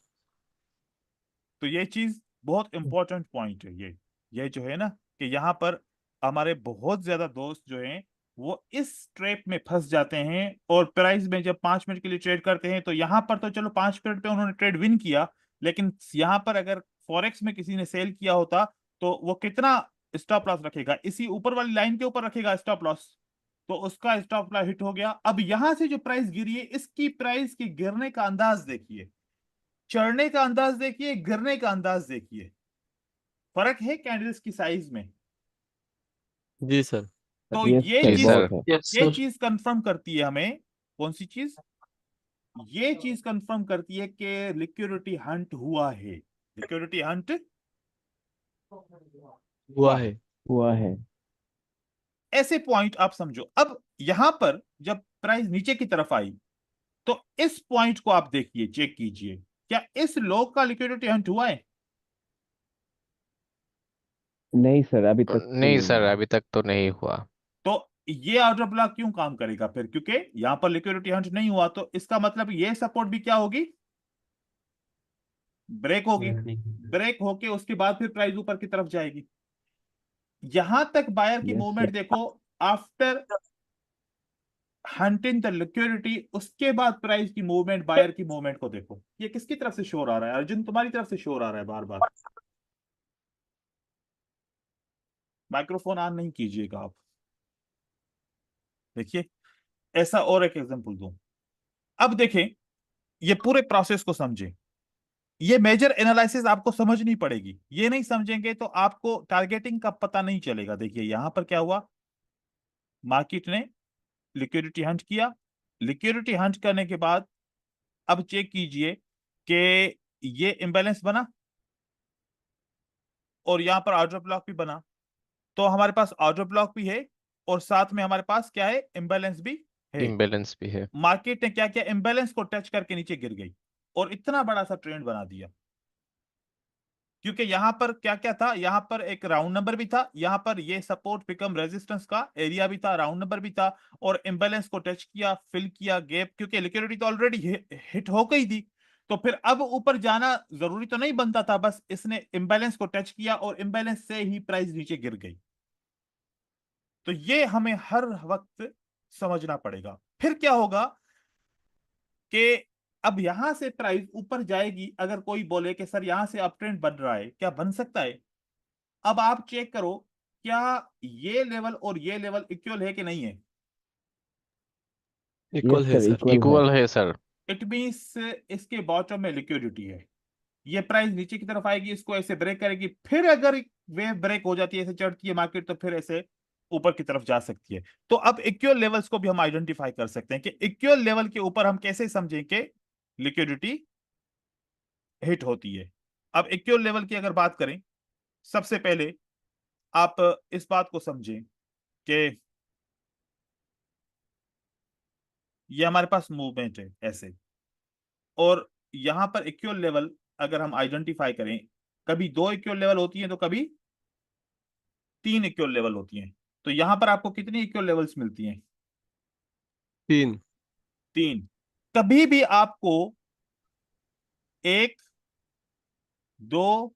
तो ये चीज बहुत इंपॉर्टेंट पॉइंट है। ये जो है ना कि यहाँ पर हमारे बहुत ज्यादा दोस्त जो हैं वो इस ट्रैप में फंस जाते हैं। और प्राइस में जब 5 मिनट के लिए ट्रेड करते हैं तो यहाँ पर तो चलो 5 मिनट पे उन्होंने ट्रेड विन किया, लेकिन यहाँ पर अगर फॉरेक्स में किसी ने सेल किया होता तो वो कितना स्टॉप लॉस रखेगा, इसी ऊपर वाली लाइन के ऊपर रखेगा स्टॉप लॉस, तो उसका स्टॉप लॉस हिट हो गया। अब यहां से जो प्राइस गिरी है, इसकी प्राइस के गिरने का अंदाज देखिए, चढ़ने का अंदाज देखिए, गिरने का अंदाज देखिए, फर्क है कैंडल्स की साइज में। जी सर। तो यस ये सर, जी चीज बहुत सर। है। ये चीज कंफर्म करती है हमें, कौन सी चीज, ये चीज कंफर्म करती है कि लिक्विडिटी हंट हुआ है, लिक्विडिटी हंट हुआ है। हुआ है। ऐसे पॉइंट आप समझो। अब यहां पर जब प्राइस नीचे की तरफ आई तो इस पॉइंट को आप देखिए, चेक कीजिए, क्या इस लो का लिक्विडिटी हंट हुआ है? नहीं सर, अभी तक तो नहीं नहीं सर, हुआ। अभी तक तो नहीं हुआ। तो ये ऑर्डर ब्लॉक क्यों काम करेगा फिर? क्योंकि यहां पर लिक्विडिटी हंट नहीं हुआ, तो इसका मतलब ये सपोर्ट भी क्या होगी, ब्रेक होगी। ब्रेक होके उसके बाद फिर प्राइस ऊपर की तरफ जाएगी। यहां तक बायर की यस मूवमेंट सर। देखो, आफ्टर हंटिंग द लिक्विडिटी, उसके बाद प्राइस की मूवमेंट, बायर की मूवमेंट को देखो। ये किसकी तरफ से शोर आ रहा है अर्जुन? तुम्हारी तरफ से शोर आ रहा है बार बार। माइक्रोफोन ऑन नहीं कीजिएगा आप। देखिए, ऐसा और एक एग्जांपल दूं। अब देखें, ये पूरे प्रोसेस को समझें। ये मेजर एनालिसिस आपको समझनी पड़ेगी, ये नहीं समझेंगे तो आपको टारगेटिंग का पता नहीं चलेगा। देखिए यहां पर क्या हुआ, मार्केट ने लिक्विडिटी हंट किया, लिक्विडिटी हंट करने के बाद अब चेक कीजिए कि ये इम्बैलेंस बना और यहां पर ऑर्डर ब्लॉक भी बना। तो हमारे पास ऑर्डर ब्लॉक भी है और साथ में हमारे पास क्या है, इम्बैलेंस भी है। इम्बैलेंस भी है। मार्केट ने क्या किया, इम्बैलेंस को टच करके नीचे गिर गई और इतना बड़ा सा ट्रेंड बना दिया। क्योंकि यहां पर क्या क्या था, यहां पर एक राउंड नंबर भी था, यहां पर ये सपोर्ट बिकम रेजिस्टेंस का एरिया भी था, राउंड नंबर भी था, और इम्बैलेंस को टच किया, फिल किया गैप, क्योंकि लिक्विडिटी तो ऑलरेडी हिट हो गई थी। तो फिर अब ऊपर जाना जरूरी तो नहीं बनता था, बस इसने इम्बैलेंस को टच किया और इम्बैलेंस से ही प्राइस नीचे गिर गई। तो ये हमें हर वक्त समझना पड़ेगा। फिर क्या होगा कि अब यहां से प्राइस ऊपर जाएगी। अगर कोई बोले कि सर यहां से अप ट्रेंड बन रहा है, क्या बन सकता है? अब आप चेक करो, क्या ये लेवल और ये लेवल इक्वल है कि नहीं है? इक्वल यस है सर, सर। इक्वल है। इक्वल है सर। इट मींस इसके बॉटम में लिक्विडिटी है। ये प्राइस नीचे की तरफ आएगी, इसको ऐसे ब्रेक करेगी, फिर अगर वेव ब्रेक हो जाती है, ऐसे चढ़ती है मार्केट, तो फिर ऐसे ऊपर की तरफ जा सकती है। तो अब इक्वल लेवल्स को भी हम आइडेंटिफाई कर सकते हैं कि इक्वल लेवल के ऊपर हम कैसे समझें कि लिक्विडिटी हिट होती है। अब इक्वल लेवल की अगर बात करें, सबसे पहले आप इस बात को समझें कि ये हमारे पास मूवमेंट है ऐसे, और यहां पर इक्वल लेवल अगर हम आइडेंटिफाई करें, कभी 2 इक्वल लेवल होती हैं तो कभी 3 इक्वल लेवल होती हैं। तो यहां पर आपको कितनी इक्वल लेवल्स मिलती हैं? 3। 3। कभी भी आपको 1, 2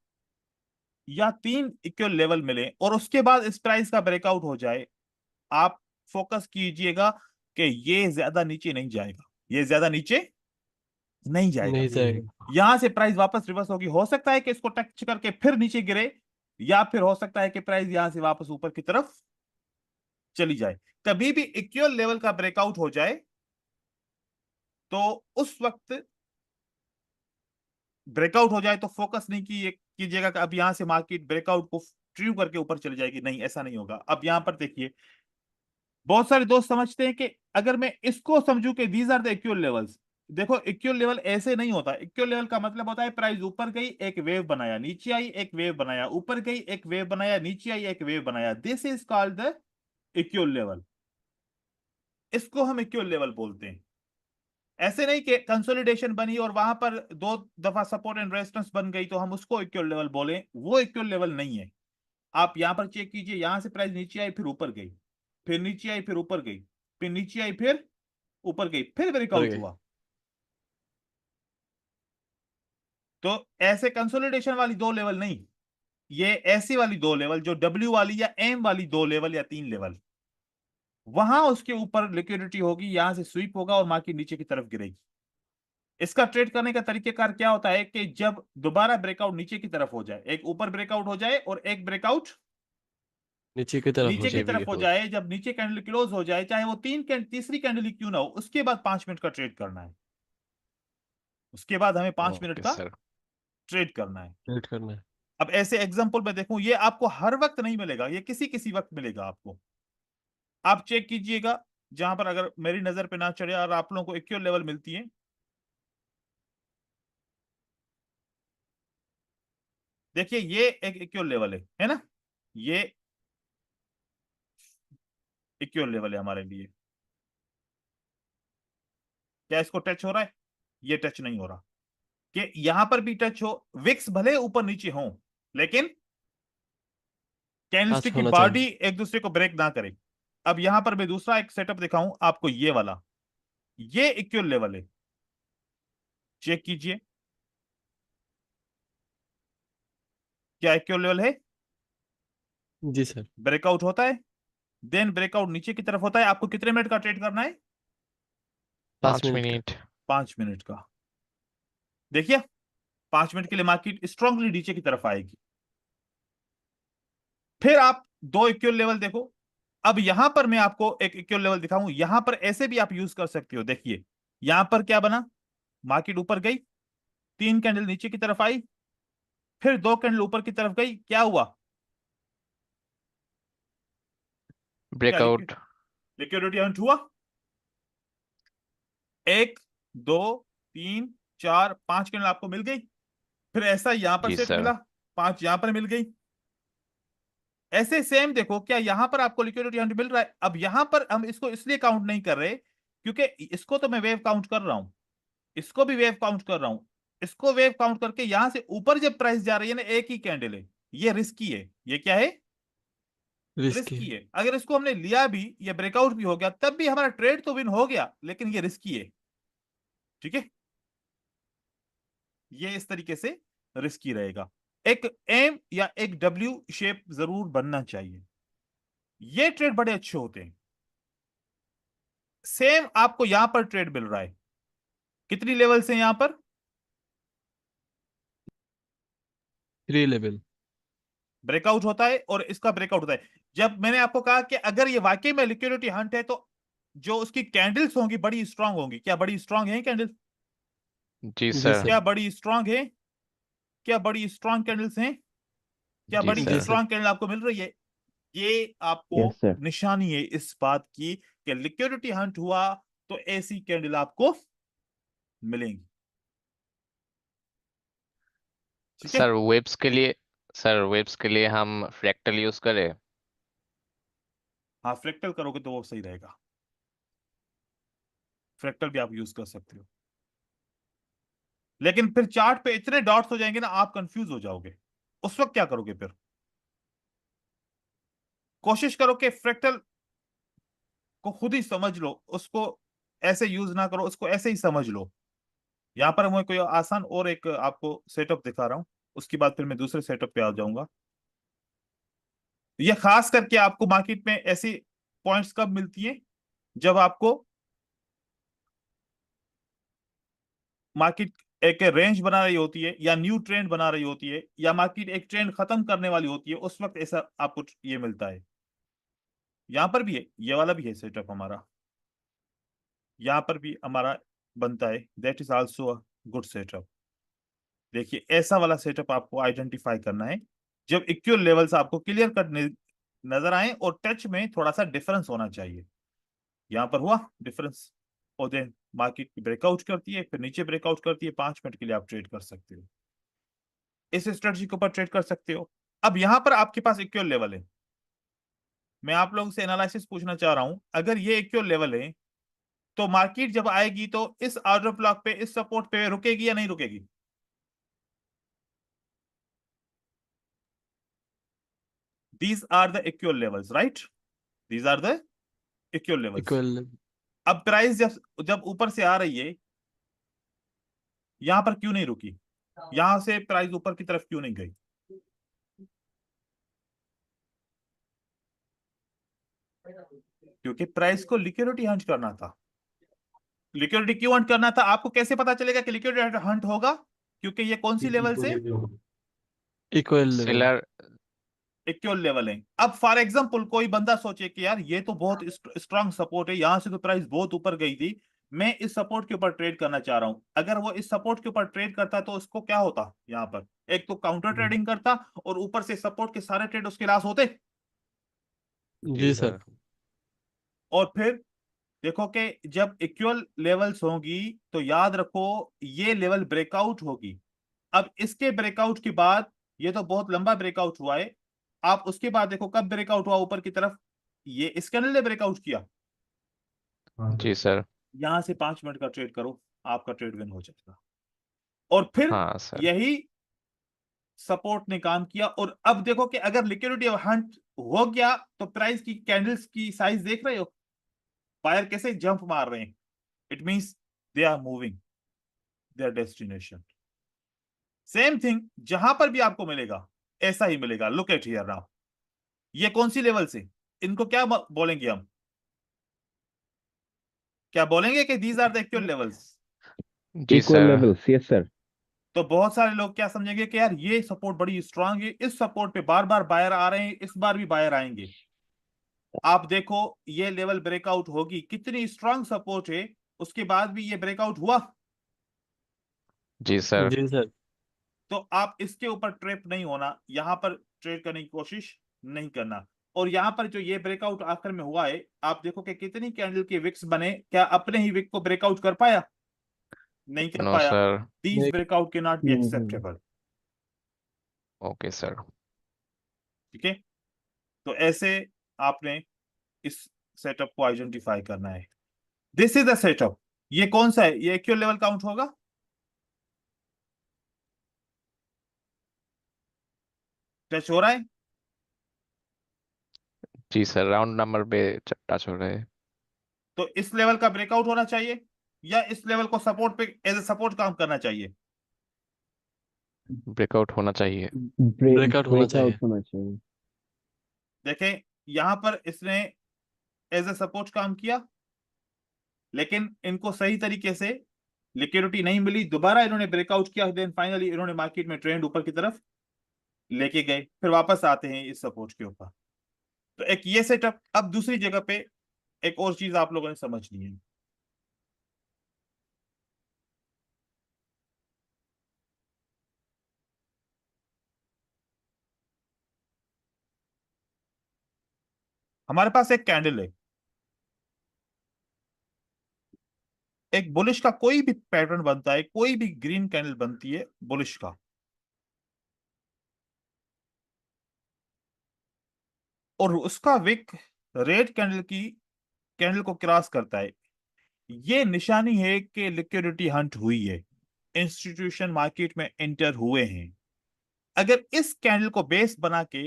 या 3 इक्वल लेवल मिले और उसके बाद इस प्राइस का ब्रेकआउट हो जाए, आप फोकस कीजिएगा कि ये ज्यादा नीचे नहीं जाएगा, ये ज्यादा नीचे नहीं जाएगा। नहीं जाएगा। यहां से प्राइस वापस रिवर्स होगी, हो सकता है कि इसको टच करके फिर नीचे गिरे, या फिर हो सकता है कि प्राइस यहां से वापस ऊपर की तरफ चली जाए। कभी भी इक्वल लेवल का ब्रेकआउट हो जाए तो उस वक्त ब्रेकआउट हो जाए तो फोकस नहीं कीजिएगा कि अब यहां से मार्केट ब्रेकआउट को ट्रू करके ऊपर चली जाएगी, नहीं ऐसा नहीं होगा। अब यहां पर देखिए, बहुत सारे दोस्त समझते हैं कि अगर मैं इसको समझूं कि these are the equal levels, देखो इक्वल लेवल ऐसे नहीं होता। इक्वल लेवल का मतलब होता है प्राइस ऊपर गई एक वेव बनाया, नीचे आई एक वेव बनाया, ऊपर गई एक वेव बनाया, नीचे आई एक वेव बनाया, this is called the equal level. इसको हम इक्वल लेवल बोलते हैं। ऐसे नहीं कि कंसोलिडेशन बनी और वहां पर 2 दफा सपोर्ट एंड रेजिस्टेंस बन गई तो हम उसको इक्वल लेवल बोले, वो इक्वल लेवल नहीं है। आप यहां पर चेक कीजिए, यहां से प्राइस नीचे आई फिर ऊपर गई, फिर नीचे आई फिर ऊपर गई, फिर नीचे आई फिर ऊपर गई, फिर ब्रेकआउट गई। हुआ। तो ऐसे कंसोलिडेशन वाली 2 लेवल नहीं, ये ऐसी वाली 2 लेवल जो डब्ल्यू वाली या एम वाली 2 लेवल या 3 लेवल, वहां उसके ऊपर लिक्विडिटी होगी, यहां से स्वीप होगा और मार्केट नीचे की तरफ गिरेगी। इसका ट्रेड करने का तरीकेकार क्या होता है कि जब दोबारा ब्रेकआउट नीचे की तरफ हो जाए, एक ऊपर ब्रेकआउट हो जाए और एक ब्रेकआउट नीचे की तरफ हो नीचे की जाए। तरफ हो जाए, जब नीचे कैंडल क्लोज हो जाए, चाहे वो तीसरी कैंडल क्यों ना हो, उसके बाद 5 मिनट का ट्रेड करना है। उसके बाद हमें 5 मिनट ओके का सर। ट्रेड करना है। ट्रेड करना है। अब ऐसे एग्जांपल में देखूं, ये आपको हर वक्त नहीं मिलेगा, ये किसी किसी वक्त मिलेगा आपको। आप चेक कीजिएगा जहां पर अगर मेरी नजर पे ना चढ़े और आप लोगों को इक्वल लेवल मिलती है, देखिए ये एक इक्वल लेवल है ना, ये इक्वल लेवल है हमारे लिए। क्या इसको टच हो रहा है? ये टच नहीं हो रहा। कि यहां पर भी टच हो, विक्स भले ऊपर नीचे हो, लेकिन टच कैंडलस्टिक की होना बॉडी चाहिए। एक दूसरे को ब्रेक ना करे। अब यहां पर मैं दूसरा एक सेटअप दिखाऊं आपको, ये वाला, ये इक्वल लेवल है। चेक कीजिए, क्या इक्वल लेवल है? जी सर। ब्रेकआउट होता है, देन ब्रेकआउट नीचे की तरफ होता है। आपको कितने मिनट का ट्रेड करना है? 5 5 मिनट का। मिनट। 5 मिनट का। देखिए 5 मिनट के लिए मार्केट स्ट्रांगली नीचे की तरफ आएगी। फिर आप 2 इक्वल लेवल देखो। अब यहां पर मैं आपको एक इक्वल लेवल दिखाऊं, यहां पर ऐसे भी आप यूज कर सकते हो। देखिए यहां पर क्या बना, मार्केट ऊपर गई, 3 कैंडल नीचे की तरफ आई, फिर 2 कैंडल ऊपर की तरफ गई, क्या हुआ? क्या ब्रेकआउट। लिक्विडिटी हंट हुआ? 1 2 3 4 5 कैंडल आपको मिल गई, फिर ऐसा यहां पर जी सेट सर। मिला, 5 यहां पर मिल गई। ऐसे सेम देखो, क्या यहां पर आपको लिक्विडिटी हंट मिल रहा है? अब यहां पर हम इसको इसलिए काउंट नहीं कर रहे क्योंकि इसको तो मैं वेव काउंट कर रहा हूं, इसको भी वेव काउंट कर रहा हूं। इसको वेव काउंट करके यहां से ऊपर जब प्राइस जा रही है ना, एक ही कैंडल है, ये रिस्की है। ये क्या है? रिस्की रिस्की है। है। अगर इसको हमने लिया भी, ये ब्रेकआउट भी हो गया, तब भी हमारा ट्रेड तो विन हो गया, लेकिन ये रिस्की है। ठीक है, ये इस तरीके से रिस्की रहेगा। एक एम या एक डब्ल्यू शेप जरूर बनना चाहिए। ये ट्रेड बड़े अच्छे होते हैं। सेम आपको यहां पर ट्रेड मिल रहा है, कितनी लेवल से यहां पर? 3 लेवल। ब्रेकआउट होता है और इसका ब्रेकआउट होता है। जब मैंने आपको कहा कि अगर ये वाकई में लिक्विडिटी हंट है तो जो उसकी कैंडल्स होंगी बड़ी स्ट्रांग होंगी। क्या बड़ी स्ट्रांग है कैंडल? जी जी सर। सर। क्या बड़ी स्ट्रांग है? क्या बड़ी स्ट्रांग कैंडल्स हैं? क्या जी बड़ी जी सर। सर। स्ट्रांग कैंडल आपको मिल रही है? ये आपको यस सर। निशानी है इस बात की कि लिक्विडिटी हंट हुआ तो ऐसी कैंडल आपको मिलेंगी। ठीक है, सर वेब्स के लिए हम फ्रैक्टल यूज करें? हाँ फ्रैक्टल करोगे तो वो सही रहेगा। फ्रैक्टल भी आप यूज कर सकते हो, लेकिन फिर चार्ट पे इतने डॉट्स हो जाएंगे ना, आप कंफ्यूज हो जाओगे। उस वक्त क्या करोगे? फिर कोशिश करो कि फ्रैक्टल को खुद ही समझ लो, उसको ऐसे यूज ना करो, उसको ऐसे ही समझ लो। यहां पर मैं कोई आसान और एक आपको सेटअप दिखा रहा हूं, उसके बाद फिर मैं दूसरे सेटअप पे आ जाऊंगा। ये खास करके आपको मार्केट में ऐसी पॉइंट्स कब मिलती हैं, जब आपको मार्केट एक रेंज बना रही होती है या न्यू ट्रेंड बना रही होती है या मार्केट एक ट्रेंड खत्म करने वाली होती है, उस वक्त ऐसा आपको ये मिलता है। यहां पर भी है, ये वाला भी है सेटअप हमारा, यहां पर भी हमारा बनता है, that is also a good setup. देखिए ऐसा वाला सेटअप आपको आइडेंटिफाई करना है जब इक्वल लेवल्स आपको क्लियर कट नजर आए और टच में थोड़ा सा डिफरेंस होना चाहिए। यहां पर हुआ डिफरेंस, और देन मार्केट ब्रेकआउट करती है, फिर नीचे ब्रेकआउट करती है, 5 मिनट के लिए आप ट्रेड कर सकते हो, इस स्ट्रेटजी के ऊपर ट्रेड कर सकते हो। अब यहां पर आपके पास इक्वल लेवल है, मैं आप लोगों से एनालिसिस पूछना चाह रहा हूं, अगर ये इक्वल लेवल है तो मार्केट जब आएगी तो इस ऑर्डर ब्लॉक पे, इस सपोर्ट पे रुकेगी या नहीं रुकेगी? These are the equal levels, right? These are the equal levels. Equal अब प्राइस जब जब ऊपर से आ रही है, यहां पर क्यों नहीं रुकी? यहां से प्राइस ऊपर की तरफ क्यों नहीं गई? क्योंकि प्राइस को लिक्विडिटी हंट करना था। लिक्विडिटी क्यों हंट करना था? आपको कैसे पता चलेगा कि लिक्विडिटी हंट होगा? क्योंकि ये कौन सी लेवल से? Equal level seller equal level है। अब फॉर एग्जांपल कोई बंदा सोचे कि यार ये तो बहुत स्ट्रांग सपोर्ट है, यहां से तो प्राइस बहुत ऊपर गई थी, मैं इस सपोर्ट के ऊपर ट्रेड करना चाह रहा हूं। अगर वो इस सपोर्ट के ऊपर ट्रेड करता तो उसको क्या होता? यहाँ पर एक तो काउंटर ट्रेडिंग करता और ऊपर से सपोर्ट के सारे ट्रेड उसके लॉस होते। जी सर और फिर देखो कि जब इक्वल लेवल्स होंगी तो याद रखो ये लेवल ब्रेकआउट होगी। अब इसके ब्रेकआउट के बाद, ये तो बहुत लंबा ब्रेकआउट हुआ है, आप उसके बाद देखो कब ब्रेकआउट हुआ ऊपर की तरफ, ये इस कैंडल ने ब्रेकआउट किया, जी सर। यहां से 5 मिनट का ट्रेड करो, आपका ट्रेड विन हो जाएगा। और फिर हाँ सर। यही सपोर्ट ने काम किया, और अब देखो कि अगर लिक्विडिटी हंट हो गया तो प्राइस की कैंडल्स की साइज देख रहे हो, बायर कैसे जंप मार रहे हैं, it means they are moving their destination. Same thing जहां पर भी आपको मिलेगा ऐसा ही मिलेगा। लुक एट हियर नाउ, ये कौन सी लेवल से, इनको क्या बोलेंगे हम? क्या बोलेंगे कि these are the equal levels? जी equal sir. Levels, yes sir. तो बहुत सारे लोग क्या समझेंगे कि यार ये सपोर्ट बड़ी स्ट्रांग है, इस सपोर्ट पे बार बार बायर आ रहे हैं, इस बार भी बायर आएंगे। आप देखो ये लेवल ब्रेकआउट होगी, कितनी स्ट्रांग सपोर्ट है, उसके बाद भी ये ब्रेकआउट हुआ। जी सर। जी सर तो आप इसके ऊपर ट्रैप नहीं होना, यहां पर ट्रेड करने की कोशिश नहीं करना। और यहां पर जो ये ब्रेकआउट आखिर में हुआ है, आप देखो कि कितनी कैंडल के विक्स बने, क्या अपने ही विक को ब्रेकआउट कर पाया? नहीं कर नो पाया। सर। दीज ब्रेकआउट के not be hmm, acceptable. Okay sir. ठीक है, तो ऐसे आपने इस सेटअप को आइडेंटिफाई करना है। This is the setup. ये कौन सा है? ये इक्वल लेवल काउंट होगा? टच हो रहा है? जी सर, राउंड नंबर पे टच हो रहे हैं। तो इस लेवल का ब्रेकआउट होना चाहिए या इस लेवल को सपोर्ट पे एज ए सपोर्ट काम करना चाहिए? ब्रेकआउट होना चाहिए। ब्रेकआउट होना चाहिए। ब्रेकआउट होना चाहिए। देखें यहां पर इसने एज ए सपोर्ट काम किया, लेकिन इनको सही तरीके से लिक्विडिटी नहीं मिली, दोबारा इन्होंने ब्रेकआउट किया, देन फाइनली इन्होंने मार्केट में ट्रेंड ऊपर की तरफ लेके गए, फिर वापस आते हैं इस सपोर्ट के ऊपर। तो एक ये सेटअप। अब दूसरी जगह पे एक और चीज आप लोगों ने समझनी है। हमारे पास एक कैंडल है, एक बुलिश का कोई भी पैटर्न बनता है, कोई भी ग्रीन कैंडल बनती है बुलिश का, और उसका विक रेड कैंडल को क्रॉस करता है, ये निशानी है कि लिक्विडिटी हंट हुई है, इंस्टीट्यूशन मार्केट में एंटर हुए हैं। अगर इस कैंडल को बेस बना के,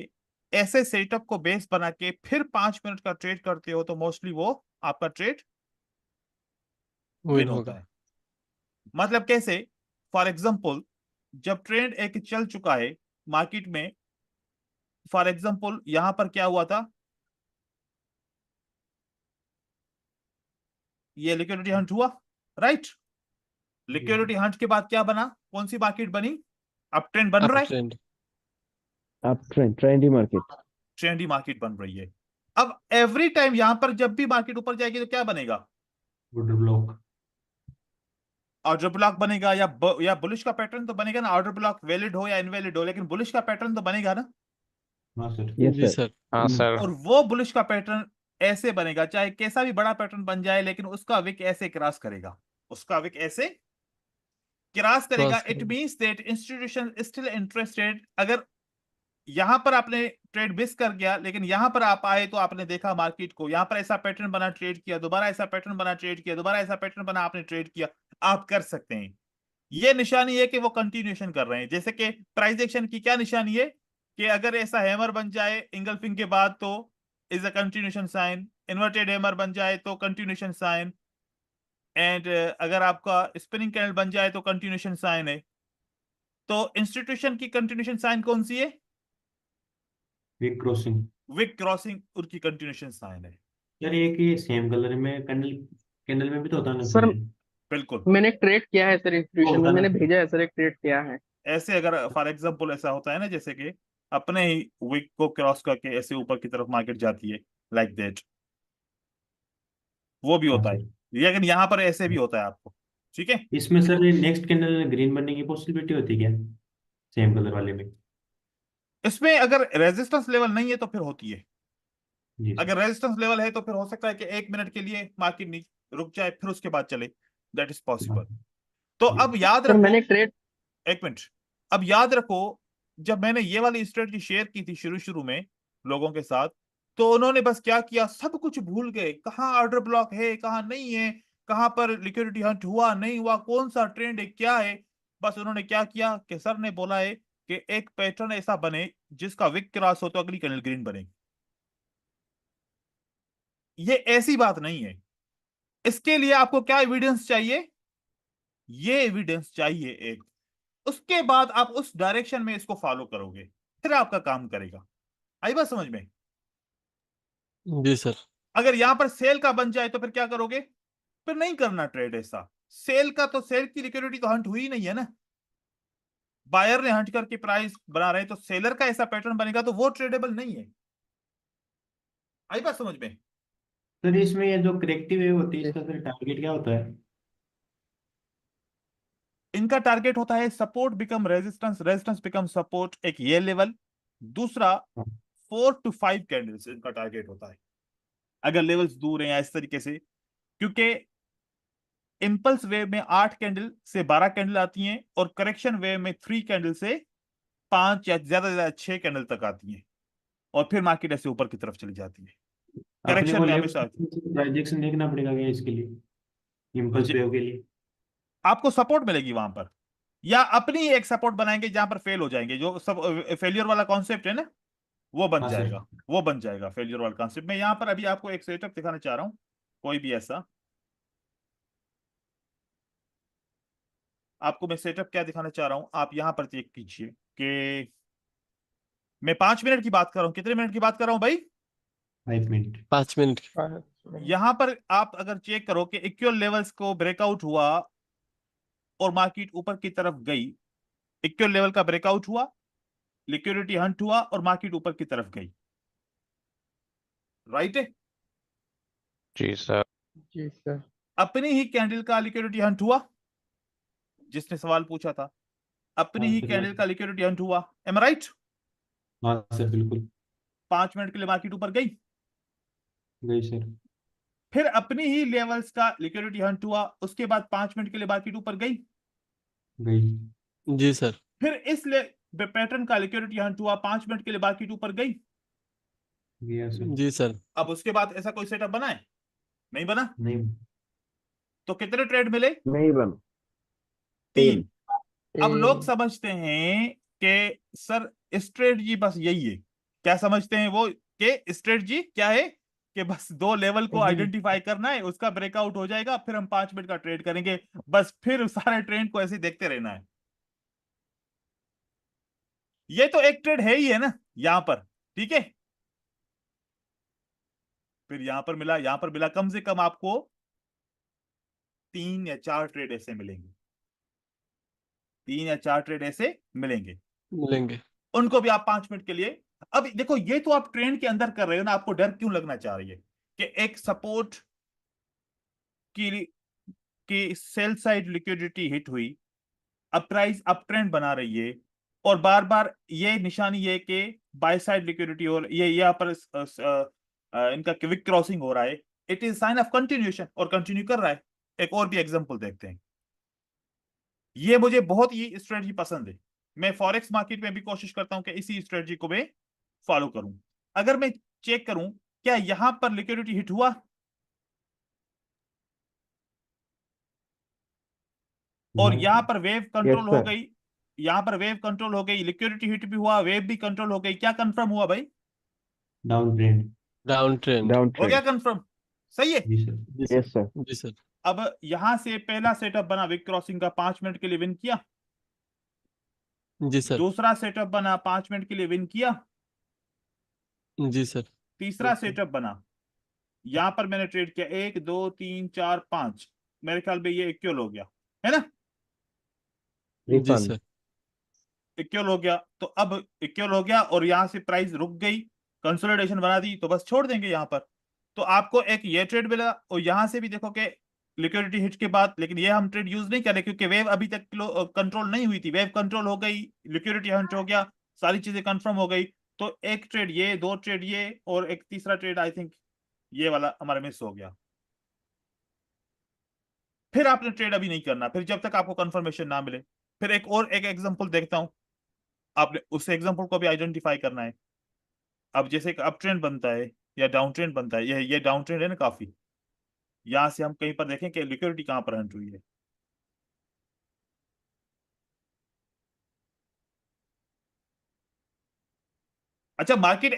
ऐसे सेटअप को बेस बना के फिर 5 मिनट का ट्रेड करते हो तो मोस्टली वो आपका ट्रेड विन विन होता होगा। है। मतलब कैसे? फॉर एग्जांपल जब ट्रेंड एक चल चुका है मार्केट में, फॉर एग्जांपल यहां पर क्या हुआ था, ये लिक्विडिटी हंट हुआ, राइट? लिक्विडिटी हंट के बाद क्या बना? कौन सी मार्केट बनी? अप ट्रेंड बन अप रहा है, ट्रेंड। आप ट्रेंडी मार्केट। ट्रेंडी मार्केट बन रही है। अब एवरी टाइम यहां पर जब भी मार्केट ऊपर जाएगी तो क्या बनेगा? Order block. ऑर्डर ब्लॉक बनेगा, या बुलिश का पैटर्न तो बनेगा ना, ऑर्डर ब्लॉक वैलिड हो या इनवैलिड हो, लेकिन बुलिश का पैटर्न तो बनेगा ना। हाँ सर। यस जी सर। सर। हाँ सर। और वो बुलिश का पैटर्न ऐसे बनेगा, चाहे कैसा भी बड़ा पैटर्न बन जाए, लेकिन उसका विक ऐसे क्रॉस करेगा, उसका विक ऐसे क्रॉस करेगा। क्रॉस इट करेगा। Means that institution still interested. अगर यहां पर आपने ट्रेड मिस कर गया, लेकिन यहां पर आप आए तो आपने देखा मार्केट को, यहां पर ऐसा पैटर्न बना, ट्रेड किया, दोबारा ऐसा पैटर्न बना, ट्रेड किया, दोबारा ऐसा पैटर्न बना, आपने ट्रेड किया, आप कर सकते हैं। ये निशानी है कि वो कंटिन्यूएशन कर रहे हैं। जैसे कि प्राइस एक्शन की क्या निशानी है कि अगर ऐसा हैमर बन जाए इंगल्फिंग के बाद तो is a continuation sign, inverted hammer बन जाए तो कंटिन्यूएशन साइन, एंड अगर आपका स्पिनिंग कैंडल बन जाए तो कंटिन्यूएशन साइन है। तो इंस्टीट्यूशन की कंटिन्यूएशन साइन कौन सी है? Weak crossing. विक क्रॉसिंग उनकी कंटिन्यूएशन साइन है। यार ये कि सेम कलर में कैंडल, कैंडल में भी तो होता है ना सर फिर। बिल्कुल। मैंने ट्रेड किया है सर, इंस्टीट्यूशन में होता है मैंने ना। भेजा है सर, एक ट्रेड किया है। ऐसे अगर फॉर एग्जांपल ऐसा होता है ना, जैसे कि अपने ही विक को क्रॉस करके ऐसे ऊपर की तरफ मार्केट जाती है, लाइक दैट, वो भी हाँ होता है। सर। लेकिन यहां पर ऐसे भी होता है आपको, ठीक है। इसमें सर नेक्स्ट कैंडल ग्रीन बनने की पॉसिबिलिटी होती है क्या, सेम कलर वाले में? इसमें अगर रेजिस्टेंस लेवल नहीं है तो फिर होती है। जी सर। अगर रेजिस्टेंस लेवल है तो फिर हो सकता है कि 1 मिनट के लिए मार्केट नीचे रुक जाए, फिर उसके बाद चले, दैट इज हाँ, पॉसिबल। तो अब जी। याद सर रखो, मैंने ट्रेड 1 मिनट, अब याद रखो, जब मैंने ये वाली स्ट्रेटजी शेयर की थी शुरू शुरू में लोगों के साथ, तो उन्होंने बस क्या किया, सब कुछ भूल गए, कहाँ ऑर्डर ब्लॉक है, कहाँ नहीं है, कहाँ पर लिक्विडिटी हंट हुआ नहीं हुआ, कौन सा ट्रेंड है, क्या है। बस उन्होंने क्या किया कि सर ने बोला है कि एक पैटर्न ऐसा बने जिसका विक क्रॉस हो तो अगली कैंडल ग्रीन बने। ये ऐसी बात नहीं है। इसके लिए आपको क्या एविडेंस चाहिए? ये एविडेंस चाहिए एक, उसके बाद आप उस डायरेक्शन में इसको फॉलो करोगे, फिर आपका काम करेगा। आई बात समझ में? जी सर। अगर यहां पर सेल का बन जाए तो फिर क्या करोगे? फिर नहीं करना ट्रेड ऐसा। सेल का तो, सेल की लिक्विडिटी तो हंट हुई नहीं है ना, बायर ने हंट करके प्राइस बना रहे, तो सेलर का ऐसा पैटर्न बनेगा तो वो ट्रेडेबल नहीं है। आई बात समझ में? सर इसमें ये जो करेक्टिव वेव होती है जी। इसका फिर टारगेट क्या होता है? इनका टारगेट होता है support become resistance, resistance become support, एक ये लेवल। दूसरा 4 to 5 कैंडल्स इनका टारगेट होता है, अगर लेवल्स दूर हैं या इस तरीके से, क्योंकि इंपल्स वेव में 8 कैंडल से 12 कैंडल आती हैं, और करेक्शन वेव में 3 कैंडल से 5 या ज्यादा से ज्यादा 6 कैंडल तक आती हैं, और फिर मार्केट ऐसे ऊपर की तरफ चली जाती है। अपने करेक्शन को में लेफ्ट हमेशा ट्रांजैक्शन देखना पड़ेगा क्या इसके लिए, इम्पल्स वेव के लिए? आपको सपोर्ट मिलेगी वहां पर, या अपनी एक सपोर्ट बनाएंगे जहां पर फेल हो जाएंगे, जो सब फेलियर वाला कॉन्सेप्ट है ना, वो बन हाँ सर। जाएगा, वो बन जाएगा फेलियर वाला कॉन्सेप्ट। मैं यहां पर अभी आपको एक सेटअप दिखाना चाह रहा हूं, कोई भी ऐसा, आपको मैं सेटअप क्या दिखाना चाह रहा हूं, आप यहां पर चेक कीजिए कि मैं 5 मिनट की बात कर रहा हूं। कितने मिनट की बात कर रहा हूं भाई? 5 मिनट। 5 मिनट की। हाँ, यहां पर आप अगर चेक करो कि इक्वल लेवल्स को ब्रेकआउट हुआ और मार्केट ऊपर की तरफ गई, इक्वल लेवल का ब्रेकआउट हुआ, लिक्विडिटी हंट हुआ और मार्केट ऊपर की तरफ गई, राइट है? जी सर। जी सर। अपनी ही कैंडल का लिक्विडिटी हंट हुआ, जिसने सवाल पूछा था, अपनी हाँ ही सर। कैंडल का लिक्विडिटी हंट हुआ, एम राइट? हाँ सर बिल्कुल। 5 मिनट के लिए मार्केट ऊपर गई, गई सर। फिर अपनी ही लेवल्स का लिक्विडिटी हंट हुआ, उसके बाद 5 मिनट के लिए मार्केट ऊपर गई, गई। जी सर। फिर इस पैटर्न का लिक्विडिटी हंट हुआ, 5 मिनट के लिए मार्केट ऊपर गई। गया सर। जी सर। अब उसके बाद ऐसा कोई सेटअप बना है? नहीं बना। नहीं। तो कितने ट्रेड मिले? नहीं बन। 3। अब लोग ए, समझते हैं कि सर स्ट्रेटजी बस यही है, क्या समझते हैं वो, कि स्ट्रेटजी क्या है कि बस 2 लेवल को आइडेंटिफाई करना है, उसका ब्रेकआउट हो जाएगा, फिर हम 5 मिनट का ट्रेड करेंगे, बस फिर सारे ट्रेंड को ऐसे देखते रहना है। ये तो एक ट्रेड है ही है ना यहां पर, ठीक है। फिर यहां पर मिला कम से कम आपको 3 या 4 ट्रेड ऐसे मिलेंगे, 3 या 4 ट्रेड ऐसे मिलेंगे, मिलेंगे। उनको भी आप 5 मिनट के लिए अब देखो ये तो आप ट्रेंड के अंदर कर रहे हो ना, आपको डर क्यों लगना चाह रही है कि एक सपोर्ट की सेल साइड लिक्विडिटी हिट हुई, अब प्राइस अप ट्रेंड बना रही है, और बार बार ये निशानी है कि बाय साइड लिक्विडिटी और ये यहाँ पर इनका क्विक क्रॉसिंग हो रहा है, it is sine of continuation और कंटिन्यू कर रहा है। एक और भी एग्जांपल देखते हैं। ये मुझे बहुत ही स्ट्रेटजी पसंद है, मैं फॉरेक्स मार्केट में भी कोशिश करता हूं कि इसी स्ट्रेटजी को मैं फॉलो करूं। अगर मैं चेक करूं क्या यहां पर लिक्विडिटी हिट हुआ, और यहां पर वेव कंट्रोल हो sir. गई, यहां पर वेव कंट्रोल हो गई, लिक्विडिटी हिट भी हुआ, वेव भी कंट्रोल हो गई, क्या कंफर्म हुआ भाई? Down trend. Down trend. Down हो गया trend. कंफर्म? सही है। जी सर। जी सर। Yes, sir. जी सर। अब यहां से पहला सेटअप बना विक क्रॉसिंग का, 5 मिनट के लिए विन किया। जी सर। दूसरा सेटअप बना 5 मिनट के लिए विन किया। जी सर। तीसरा सेटअप बना, यहां पर मैंने ट्रेड किया 1 2 3 4 5, मेरे ख्याल में ये इक्वल हो गया है ना, जी Refund. सर। इक्वल हो गया। तो अब इक्वल हो गया और यहां से प्राइस रुक गई, कंसोलिडेशन बना दी, तो बस छोड़ देंगे यहां पर। तो आपको एक ये ट्रेड मिला, और यहां से भी देखो कि लिक्विडिटी हिट के बाद, लेकिन ये हम ट्रेड यूज नहीं करें क्योंकि वेव अभी तक कंट्रोल नहीं हुई थी, वेव कंट्रोल हो गई, लिक्विडिटी हंट हो गया, सारी चीजें कंफर्म हो गई। तो एक ट्रेड ये, दो ट्रेड ये, और एक तीसरा ट्रेड आई थिंक ये वाला हमारा मिस हो गया। फिर आपने ट्रेड अभी नहीं करना, फिर जब तक आपको कंफर्मेशन ना मिले। फिर एक एग्जांपल देखता हूं, आपने उस एग्जांपल को भी आइडेंटिफाई करना है। अब जैसे एक अप ट्रेंड बनता है या डाउन ट्रेंड बनता है, ये डाउन ट्रेंड है ना काफी, यहां से हम कहीं पर देखें कि लिक्विडिटी कहां पर हंट हुई है। अच्छा, मार्केट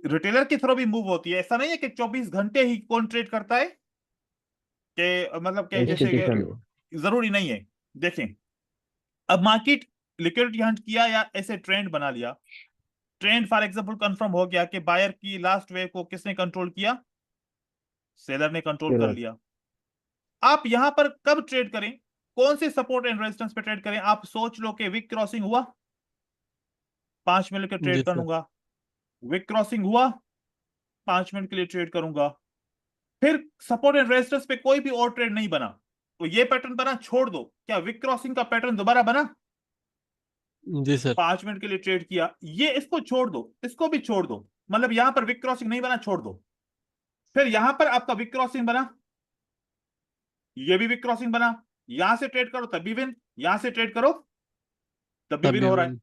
रिटेलर के थ्रू भी मूव होती है, ऐसा नहीं है कि 24 घंटे ही कौन ट्रेड करता है, कि मतलब कि जैसे Institution. कि जरूरी नहीं है। देखें, अब मार्केट लिक्विडिटी हंट किया या ऐसे ट्रेंड बना लिया, ट्रेंड फॉर एग्जांपल कंफर्म हो गया कि बायर की लास्ट वेव को किसने कंट्रोल किया, सेलर ने कंट्रोल कर Seller. लिया। आप यहां पर कब ट्रेड करें, कौन से सपोर्ट एंड रेजिस्टेंस पे ट्रेड करें? आप सोच लो कि विक क्रॉसिंग हुआ, 5 मिनट के जी ट्रेड सर। करूंगा, विक क्रॉसिंग हुआ, 5 मिनट के लिए ट्रेड करूंगा, फिर सपोर्ट एंड रेजिस्टेंस पे कोई भी और ट्रेड नहीं बना, तो ये पैटर्न बना, छोड़ दो, क्या विक क्रॉसिंग का पैटर्न दोबारा बना? जी सर। 5 मिनट के लिए ट्रेड किया, ये इसको छोड़ दो, इसको भी छोड़ दो, मतलब यहां पर विक क्रॉसिंग नहीं बना, छोड़ दो। फिर यहां पर आपका विक क्रॉसिंग बना, ये भी विक क्रॉसिंग बना, यहां से ट्रेड करो तब भी विन, यहां से ट्रेड करो तब भी विन तभी हो रहा है, विन।